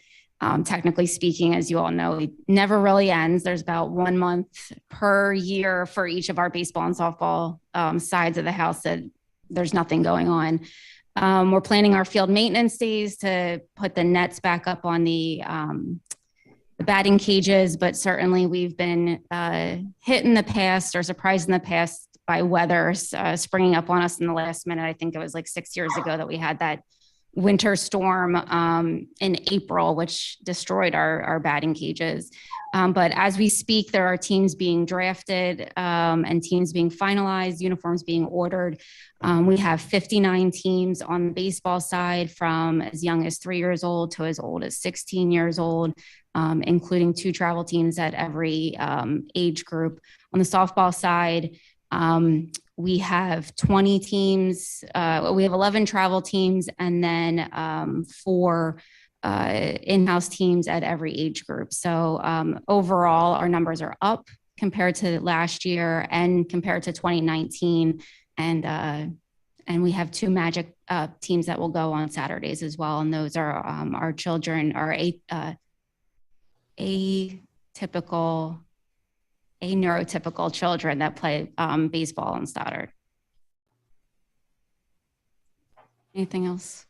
technically speaking, as you all know, it never really ends. There's about 1 month per year for each of our baseball and softball sides of the house that there's nothing going on. We're planning our field maintenance days to put the nets back up on the batting cages, but certainly we've been hit in the past or surprised in the past by weather springing up on us in the last minute. I think it was like 6 years ago that we had that winter storm in April, which destroyed our batting cages. But as we speak, there are teams being drafted and teams being finalized, uniforms being ordered. We have 59 teams on the baseball side from as young as 3 years old to as old as 16 years old, including 2 travel teams at every age group. On the softball side, we have 20 teams. We have 11 travel teams and then 4 in-house teams at every age group. So overall, our numbers are up compared to last year and compared to 2019. And we have 2 Magic teams that will go on Saturdays as well. And those are our children, our neurotypical children that play baseball on Stoddard. Anything else?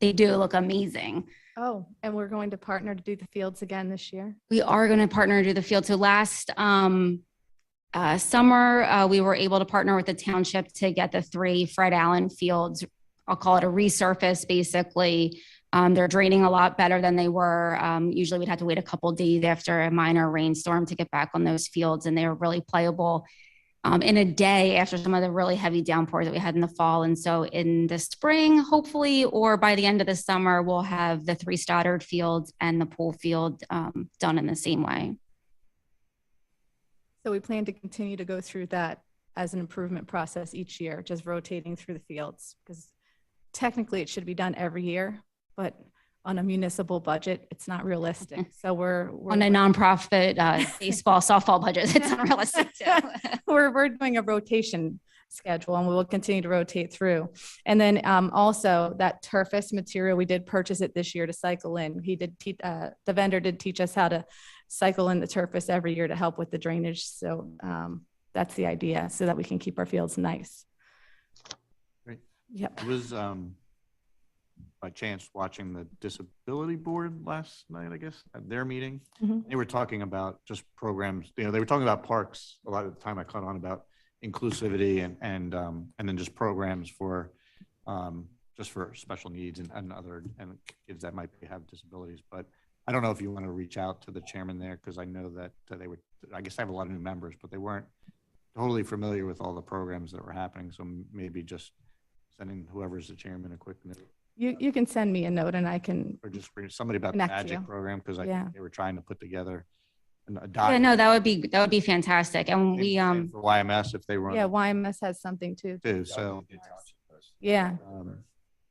They do look amazing. Oh, and we're going to partner to do the fields again this year. We are going to partner to do the field. So last summer, we were able to partner with the township to get the 3 Fred Allen fields. I'll call it a resurface, basically. They're draining a lot better than they were. Usually we'd have to wait a couple of days after a minor rainstorm to get back on those fields, and they were really playable in a day after some of the really heavy downpours that we had in the fall. And so in the spring, hopefully, or by the end of the summer, we'll have the 3 Stoddard fields and the pool field done in the same way. So we plan to continue to go through that as an improvement process each year, just rotating through the fields, because technically it should be done every year, but on a municipal budget, it's not realistic. So we're on a nonprofit baseball, softball budget, it's unrealistic too. we're doing a rotation schedule, and we will continue to rotate through. And then also that turfus material, we did purchase it this year to cycle in. He did the vendor did teach us how to cycle in the turfus every year to help with the drainage. So that's the idea, so that we can keep our fields nice. Great. Yep. It was by chance watching the disability board last night, I guess, at their meeting. They were talking about just programs, they were talking about parks a lot of the time. I caught on about inclusivity and then just programs for just for special needs and other and kids that might have disabilities. But I don't know if you want to reach out to the chairman there, because I know that they were, I guess I have a lot of new members, but they weren't totally familiar with all the programs that were happening. So maybe just sending whoever's the chairman a quick note, You can send me a note and I can, or just bring somebody about the Connect magic you. program, because I Yeah. think they were trying to put together a Yeah, document. no, that would be fantastic. And we, For YMS if they run. yeah, YMS has something too. Too, so. Yeah.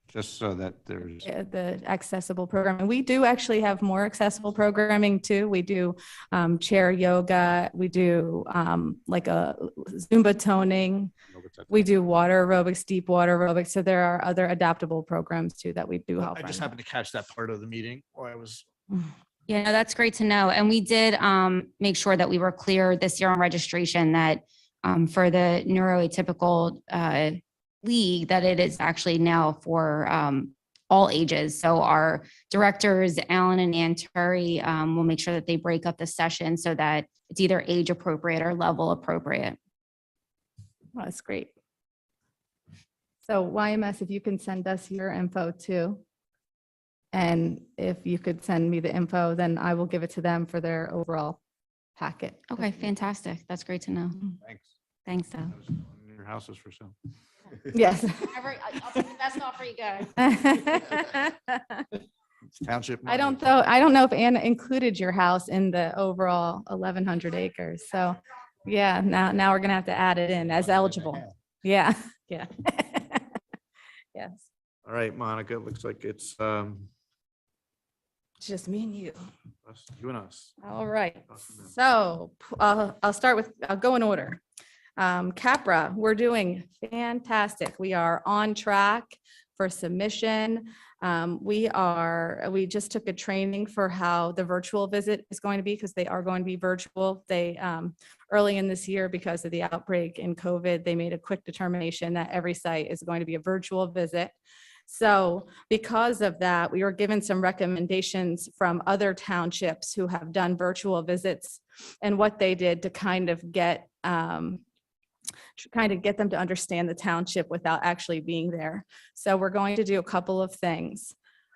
Just so that there's. The accessible programming. We do actually have more accessible programming too. We do chair yoga. We do like a Zumba toning. We do water aerobics, deep water aerobics. So there are other adaptable programs too that we do help. I just happened to catch that part of the meeting where I was. yeah, no, that's great to know. And we did make sure that we were clear this year on registration that for the neuroatypical league, that it is actually now for all ages. So our directors, Alan and Ann Terry, will make sure that they break up the session so that it's either age appropriate or level appropriate. Well, that's great. So YMS, if you can send us your info too. And if you could send me the info, then I will give it to them for their overall packet. Okay, fantastic. That's great to know. Thanks. Thanks, though. Your house is for sale. Yes. I'll take the best offer you guys. Township. I don't know if Anna included your house in the overall 1,100 acres. So yeah, now we're gonna have to add it in as eligible. Yeah, yeah. Yes. All right, Monica, it looks like it's Just me and you. you and us. All right. So I'll go in order. Capra, we're doing fantastic. We are on track for submission. We just took a training for how the virtual visit is going to be, because they are going to be virtual. They early in this year, because of the outbreak in COVID, they made a quick determination that every site is going to be a virtual visit. So because of that, we were given some recommendations from other townships who have done virtual visits and what they did to kind of get them to understand the township without actually being there. So we're going to do a couple of things.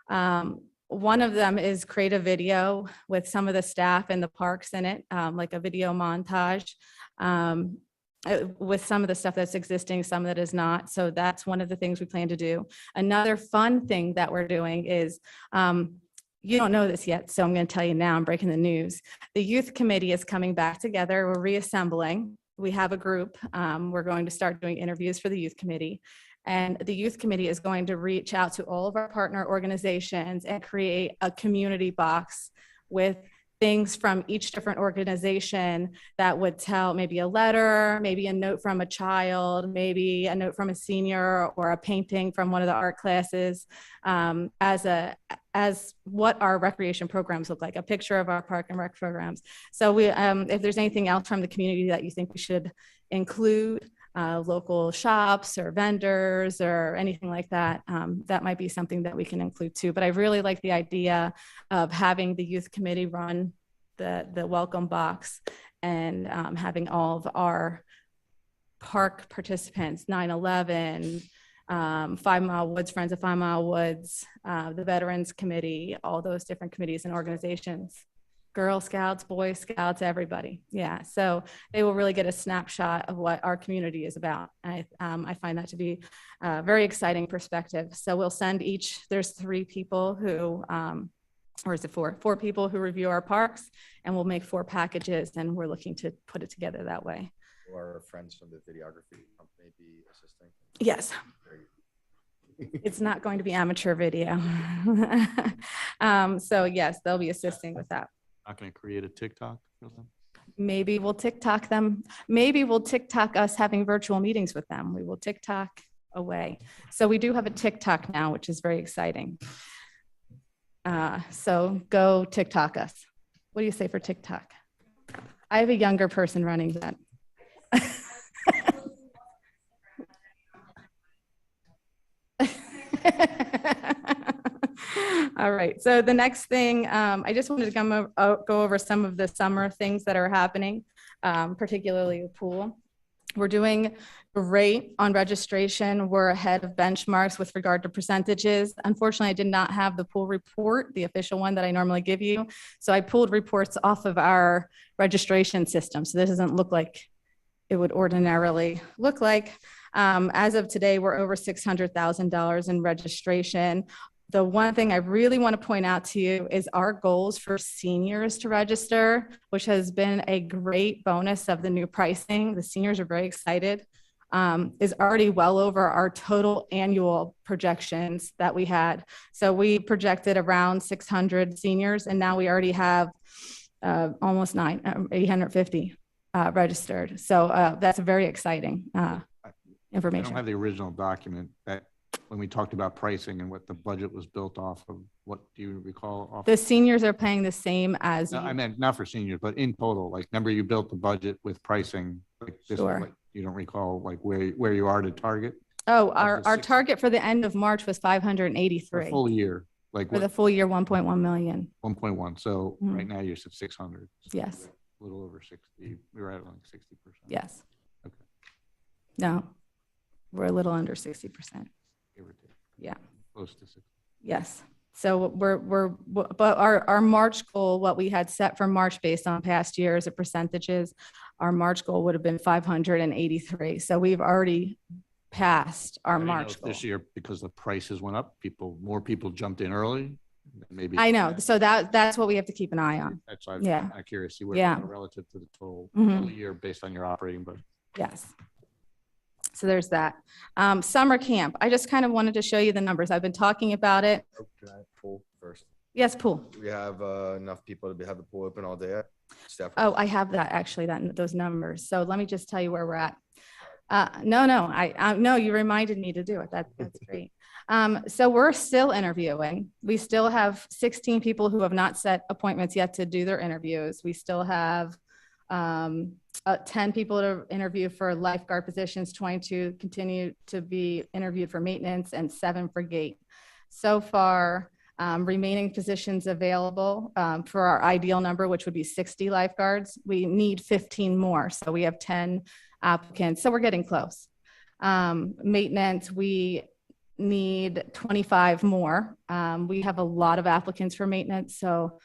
One of them is create a video with some of the staff and the parks in it, like a video montage with some of the stuff that's existing, some that is not. So that's one of the things we plan to do. Another fun thing that we're doing is, you don't know this yet, so I'm going to tell you now, I'm breaking the news. The youth committee is coming back together. We're reassembling. We have a group. We're going to start doing interviews for the youth committee. And the youth committee is going to reach out to all of our partner organizations and create a community box with things from each different organization that would tell maybe a letter, maybe a note from a child, maybe a note from a senior, or a painting from one of the art classes, as what our recreation programs look like, a picture of our park and rec programs. So if there's anything else from the community that you think we should include, local shops or vendors or anything like that, that might be something that we can include too. But I really like the idea of having the youth committee run the welcome box and having all of our park participants, 9/11, 5 Mile Woods, Friends of 5 Mile Woods, the Veterans Committee, all those different committees and organizations, Girl Scouts, Boy Scouts, everybody. Yeah, so they will really get a snapshot of what our community is about. I find that to be a very exciting perspective. So we'll send there's 3 people who, or is it 4? 4 people who review our parks, and we'll make 4 packages, and we're looking to put it together that way. Will our friends from the videography company be assisting? Yes. It's not going to be amateur video. So yes, they'll be assisting with that. Not going to create a TikTok for them. Maybe we'll TikTok them. Maybe we'll TikTok us having virtual meetings with them. We will TikTok away. So we do have a TikTok now, which is very exciting. So go TikTok us. What do you say for TikTok? I have a younger person running that. All right. So the next thing, I just wanted to go over some of the summer things that are happening, particularly the pool. We're doing great on registration. We're ahead of benchmarks with regard to percentages. Unfortunately, I did not have the pool report, the official one that I normally give you. So I pulled reports off of our registration system. So this doesn't look like it would ordinarily look like. As of today, we're over $600,000 in registration. The one thing I really want to point out to you is our goals for seniors to register, which has been a great bonus of the new pricing. The seniors are very excited. Is already well over our total annual projections that we had. So we projected around 600 seniors, and now we already have almost 850 registered. So that's very exciting information. I don't have the original document that when we talked about pricing and what the budget was built off of. What do you recall? The seniors are paying the same as No, I meant not for seniors, but in total. Like, remember you built the budget with pricing. Like this, Sure. like, you don't recall like where you are to target Oh, our target for the end of March was 583. for full year, like For the full year, 1.1 million. 1.1. So Mhm. right now you're at 600. Yes. A little over 60. We were at like 60%. Yes. Okay. No, we're a little under 60%. Give or take. Yeah. Close to 60. Yes. So but our March goal, what we had set for March based on past years of percentages, our March goal would have been 583. So we've already passed our I didn't know March if goal. this year, because the prices went up, more people jumped in early. Maybe. I know. So that's what we have to keep an eye on. That's why Yeah. I'm curious, see where Yeah. you are relative to the total Mhm. year based on your operating budget. Yes. So there's that. Summer camp. I just kind of wanted to show you the numbers. I've been talking about it. Can I pool first? Yes, pool. Do we have enough people to have the pool open all day? Staff? Oh, I have that actually, those numbers. So let me just tell you where we're at. No, no, you reminded me to do it. That's great. So we're still interviewing. We still have 16 people who have not set appointments yet to do their interviews. We still have 10 people to interview for lifeguard positions, 22 continue to be interviewed for maintenance, and 7 for gate. So far, remaining positions available for our ideal number, which would be 60 lifeguards. We need 15 more. So we have 10 applicants. So we're getting close. Maintenance, we need 25 more. We have a lot of applicants for maintenance. So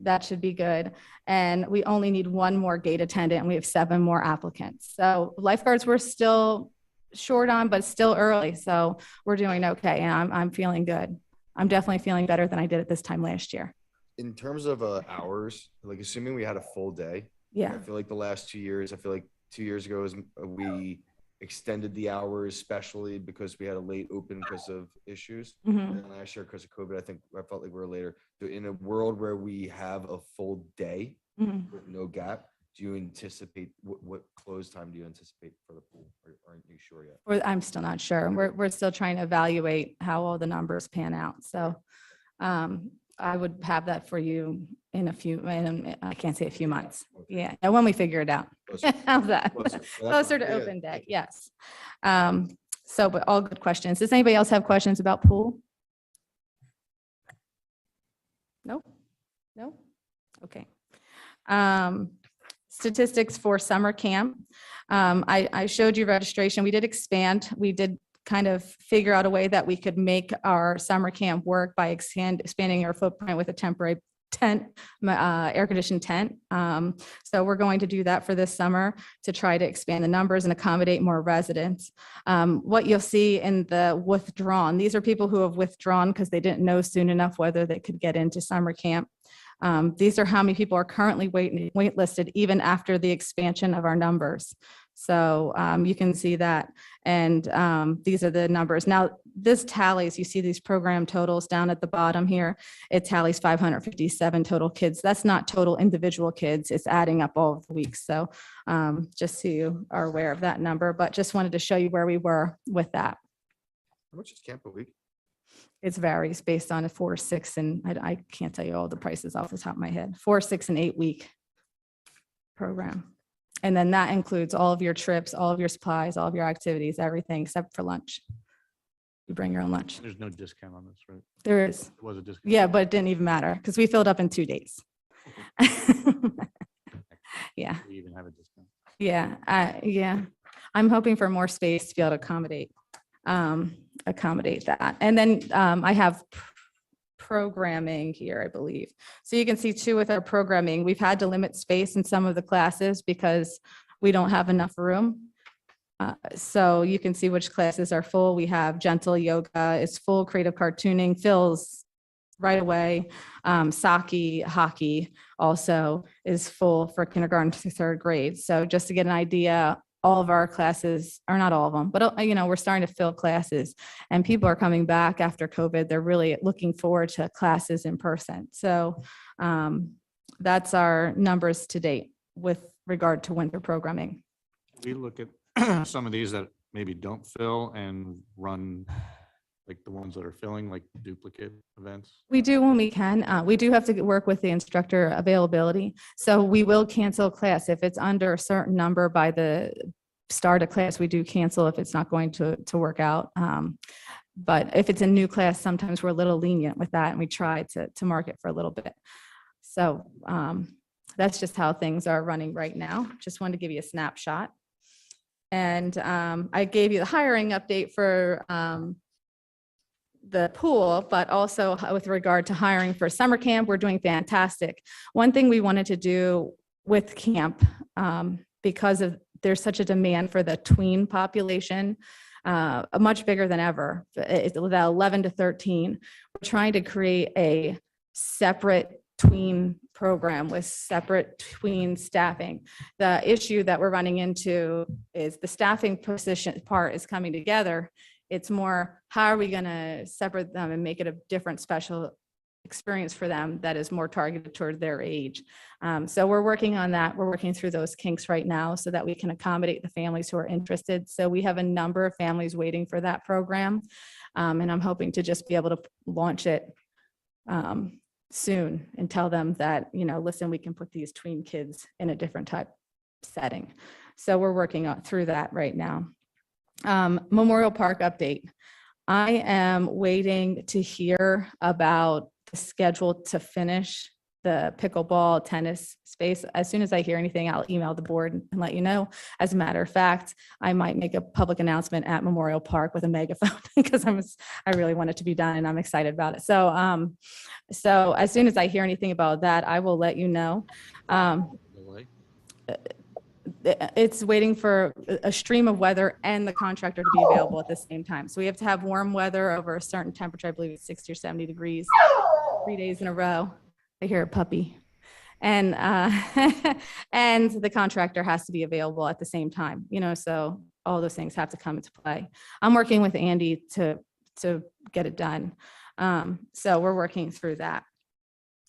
that should be good. And we only need 1 more gate attendant, and we have 7 more applicants. So lifeguards we're still short on, but still early. So we're doing okay. And I'm feeling good. I'm definitely feeling better than I did at this time last year. In terms of hours, like assuming we had a full day. Yeah. I feel like the last 2 years, I feel like 2 years ago we extended the hours, especially because we had a late open because of issues. Mhm. And last year, because of COVID, I felt like we were later. So in a world where we have a full day Mhm. with no gap, do you anticipate what close time do you anticipate for the pool? Or aren't you sure yet? I'm still not sure. We're still trying to evaluate how all the numbers pan out. So I would have that for you in I can't say a few months. Yeah, and when we figure it out. Closer. How's that? Closer. Well, that's Closer fine. to Yeah, open day, thank you. yes. So, but all good questions. Does anybody else have questions about pool? No? No? Okay. Statistics for summer camp. I showed you registration. We did expand. We did kind of figure out a way that we could make our summer camp work by expanding our footprint with a temporary tent, air-conditioned tent. So we're going to do that for this summer to try to expand the numbers and accommodate more residents. What you'll see in the withdrawn, these are people who have withdrawn because they didn't know soon enough whether they could get into summer camp. These are how many people are currently waitlisted even after the expansion of our numbers. So you can see that. And these are the numbers. Now, this tallies, you see these program totals down at the bottom here. It tallies 557 total kids. That's not total individual kids. It's adding up all of the weeks. So just so you are aware of that number, but just wanted to show you where we were with that. How much is camp a week? It varies based on a 4, 6, and I can't tell you all the prices off the top of my head. 4, 6, and 8 week program. And then that includes all of your trips, all of your supplies, all of your activities, everything except for lunch. You bring your own lunch. There's no discount on this, right? There is. It was a discount. Yeah, but it didn't even matter because we filled up in 2 days. Yeah. We even have a discount. Yeah. Yeah. I'm hoping for more space to be able to accommodate that. And then I have programming here, I believe. So you can see too with our programming, we've had to limit space in some of the classes because we don't have enough room. So you can see which classes are full. We have gentle yoga is full, creative cartooning fills right away. Saki, hockey also is full for kindergarten through third grade. So just to get an idea, all of our classes, or not all of them, but we're starting to fill classes, and people are coming back after COVID. They're really looking forward to classes in person. So that's our numbers to date with regard to winter programming. We look at some of these that maybe don't fill and run like the ones that are filling, like duplicate events. We do when we can. We do have to work with the instructor availability. So we will cancel class if it's under a certain number by the start of class. We do cancel if it's not going to work out. But if it's a new class, sometimes we're a little lenient with that, and we try to market for a little bit. So that's just how things are running right now. Just wanted to give you a snapshot. And I gave you the hiring update for the pool, but also with regard to hiring for summer camp, we're doing fantastic. One thing we wanted to do with camp, because there's such a demand for the tween population, much bigger than ever, it's with 11 to 13. We're trying to create a separate tween program with separate tween staffing. The issue that we're running into is the staffing position part is coming together. It's more, how are we going to separate them and make it a different special experience for them that is more targeted toward their age. So we're working on that. We're working through those kinks right now so that we can accommodate the families who are interested. So we have a number of families waiting for that program. And I'm hoping to just be able to launch it soon and tell them that, listen, we can put these tween kids in a different type setting. So we're working through that right now. Memorial Park update. I am waiting to hear about the schedule to finish the pickleball tennis space. As soon as I hear anything, I'll email the board and let you know. As a matter of fact, I might make a public announcement at Memorial Park with a megaphone because I really want it to be done and I'm excited about it. So, so as soon as I hear anything about that, I will let you know. It's waiting for a stream of weather and the contractor to be available at the same time. So we have to have warm weather over a certain temperature. I believe it's 60 or 70 degrees, 3 days in a row. I hear a puppy. And and the contractor has to be available at the same time, so all those things have to come into play. I'm working with Andy to get it done. So we're working through that.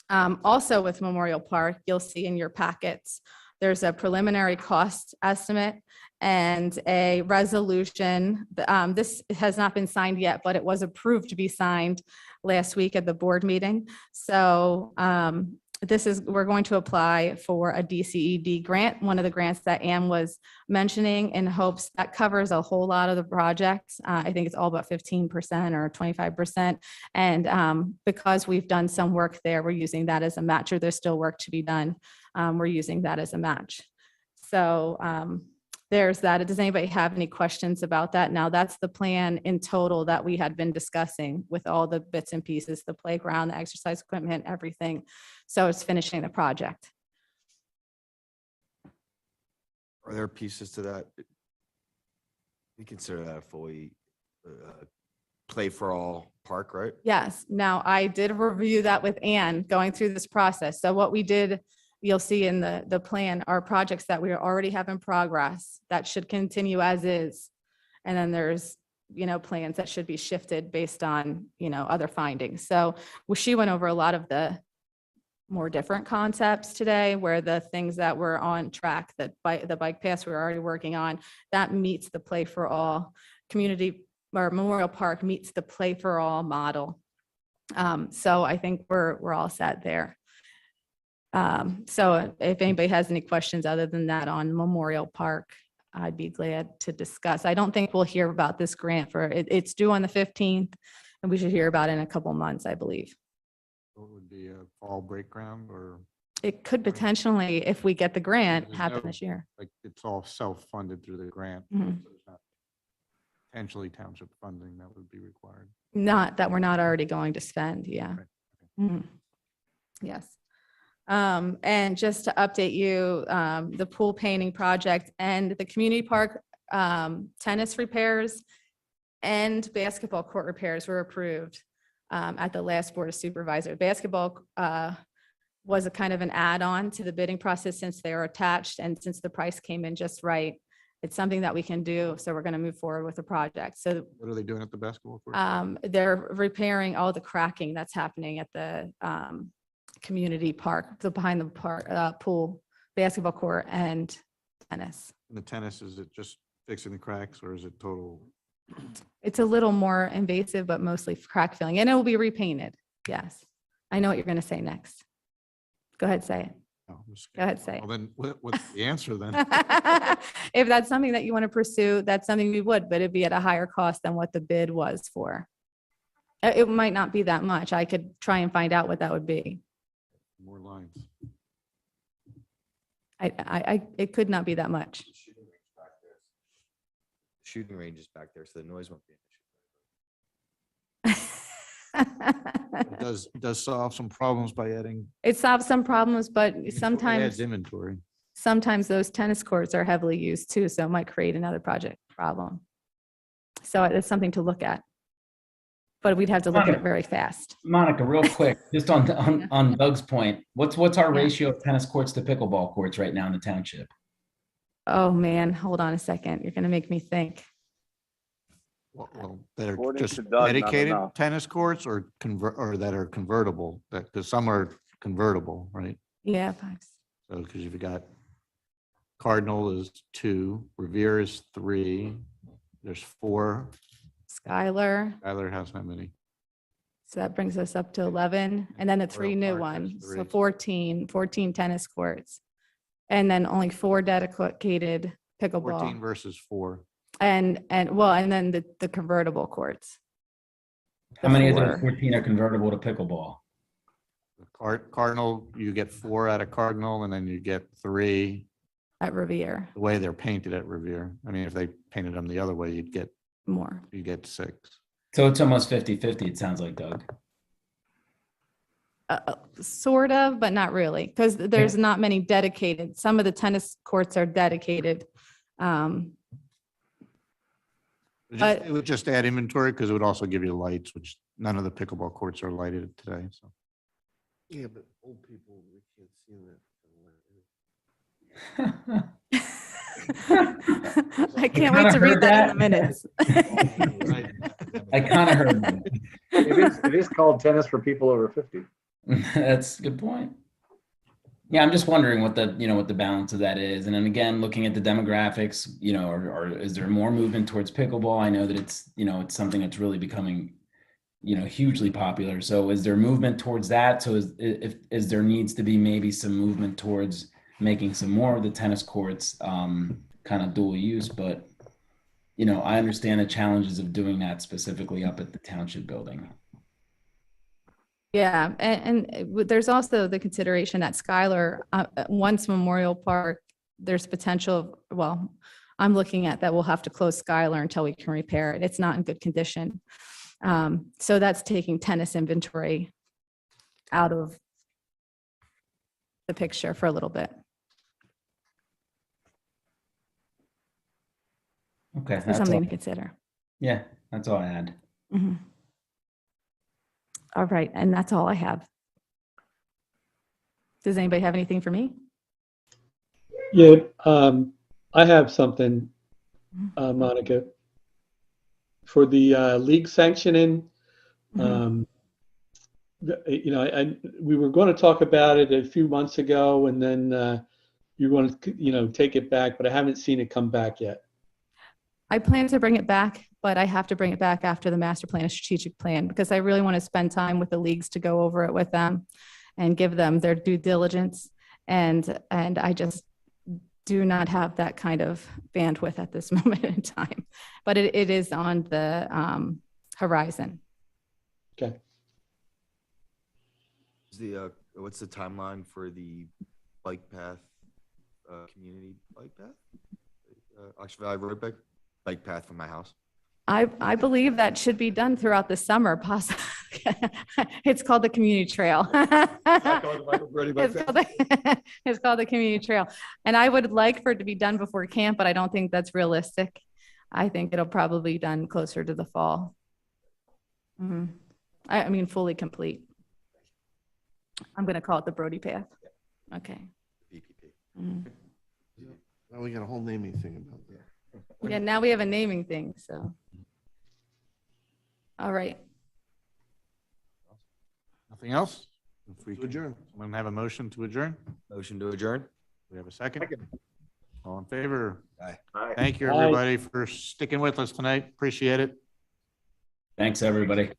Also with Memorial Park, you'll see in your packets, there's a preliminary cost estimate and a resolution. This has not been signed yet, but it was approved to be signed last week at the board meeting. So we're going to apply for a DCED grant, one of the grants that Ann was mentioning, in hopes that covers a whole lot of the projects. I think it's all about 15% or 25%. And because we've done some work there, we're using that as a match, or there's still work to be done. We're using that as a match. So there's that. Does anybody have any questions about that? Now that's the plan in total that we had been discussing with all the bits and pieces, the playground, the exercise equipment, everything. So it's finishing the project. Are there pieces to that? We consider that a fully play for all park, right? Yes. Now I did review that with Ann going through this process. So what we did, you'll see in the plan, are projects that we already have in progress that should continue as is. And then there's, plans that should be shifted based on, other findings. So she went over a lot of the more different concepts today, where the things that were on track, the bike paths we were already working on, that meets the play for all. Community or Memorial Park meets the play for all model. So I think we're all set there. So if anybody has any questions other than that on Memorial Park, I'd be glad to discuss. I don't think we'll hear about this grant it's due on the 15th, and we should hear about it in a couple months, I believe. What would be a fall break ground, or? It could potentially, if we get the grant, happen this year. Like it's all self-funded through the grant. Mm-hmm. So there's not potentially township funding that would be required. Not that we're not already going to spend. Yeah. Right. Mm-hmm. Yes. And just to update you, the pool painting project and the community park tennis repairs and basketball court repairs were approved at the last Board of Supervisors. Basketball was a kind of an add-on to the bidding process since they are attached and since the price came in just right. It's something that we can do, so we're going to move forward with the project. So What are they doing at the basketball court? they're repairing all the cracking that's happening at the community park, the behind the park, pool, basketball court, and tennis. And the tennis, is it just fixing the cracks or is it total? It's a little more invasive, but mostly crack filling, and it will be repainted. Yes. I know what you're going to say next. Go ahead, say it. No, I'm just Go ahead, say Well, then what's the answer then? it. If that's something that you want to pursue, that's something we would, but it'd be at a higher cost than what the bid was for. It might not be that much. I could try and find out what that would be. More lines. It could not be that much. Shooting range is back there, so the noise won't be an It does solve some problems by adding. It solves some problems, but It sometimes, adds inventory. sometimes those tennis courts are heavily used too, so it might create another project problem. So it's something to look at. But we'd have to look at it very fast. Monica, real quick, just on Doug's point, what's our ratio of tennis courts to pickleball courts right now in the township? Oh, man, hold on a second. You're going to make me think. Well, that are According just to Doug, not dedicated enough. tennis courts or that are convertible, because some are convertible, right? Yeah, five. So, because you've got Cardinal is 2, Revere is 3, there's 4. Skylar. Skylar has how many? So that brings us up to 11. And then the 3 new Park has ones. 3. So 14 tennis courts. And then only 4 dedicated 14 pickleball. versus 4. And then the convertible courts. How many of Four. those 14 are convertible to pickleball? Cardinal, you get 4 out of Cardinal, and then you get 3 At Revere, the way they're painted at Revere. I mean, if they painted them the other way, you get more. 6. So it's almost 50-50, it sounds like, Doug. Sort of, but not really, because there's not many dedicated. Some of the tennis courts are dedicated. It would just add inventory because it would also give you lights, which none of the pickleball courts are lighted today. So Yeah, but old people, we can't see that. I can't wait to read that in the minutes. I kind of heard that. It is called tennis for people over 50. That's a good point. Yeah, I'm just wondering what the balance of that is. And then again, looking at the demographics, or is there more movement towards pickleball? I know that it's something that's really becoming, hugely popular. So is there movement towards that? So is there needs to be maybe some movement towards making some more of the tennis courts kind of dual use? But, I understand the challenges of doing that specifically up at the township building. Yeah, and there's also the consideration that Skylar, once Memorial Park, there's potential, well, I'm looking at that we'll have to close Skylar until we can repair it. It's not in good condition. So that's taking tennis inventory out of the picture for a little bit. Okay. So something to consider. Yeah, that's all I had. Mm-hmm. All right, and that's all I have. Does anybody have anything for me? Yeah, I have something, Monica. For the league sanctioning, we were going to talk about it a few months ago, and then you want to, take it back, but I haven't seen it come back yet. I plan to bring it back, but I have to bring it back after the master plan and strategic plan because I really want to spend time with the leagues to go over it with them and give them their due diligence. And I just do not have that kind of bandwidth at this moment in time, but it is on the horizon. Okay. What's the timeline for the bike path, community bike path? Oxford Valley Road bike path from my house. I believe that should be done throughout the summer, possibly. It's called the community trail. It's called the community trail. And I would like for it to be done before camp, but I don't think that's realistic. I think it'll probably be done closer to the fall. Mhm. I mean, fully complete. I'm going to call it the Brody Path. Okay. Mhm. Now we got a whole naming thing about that. Yeah, now we have a naming thing, so. All right. Nothing else? If we To can- adjourn. Someone have a motion to adjourn? Motion to adjourn? We have a second? All in favor? Aye. Thank you, Aye. everybody, for sticking with us tonight. Appreciate it. Thanks, everybody.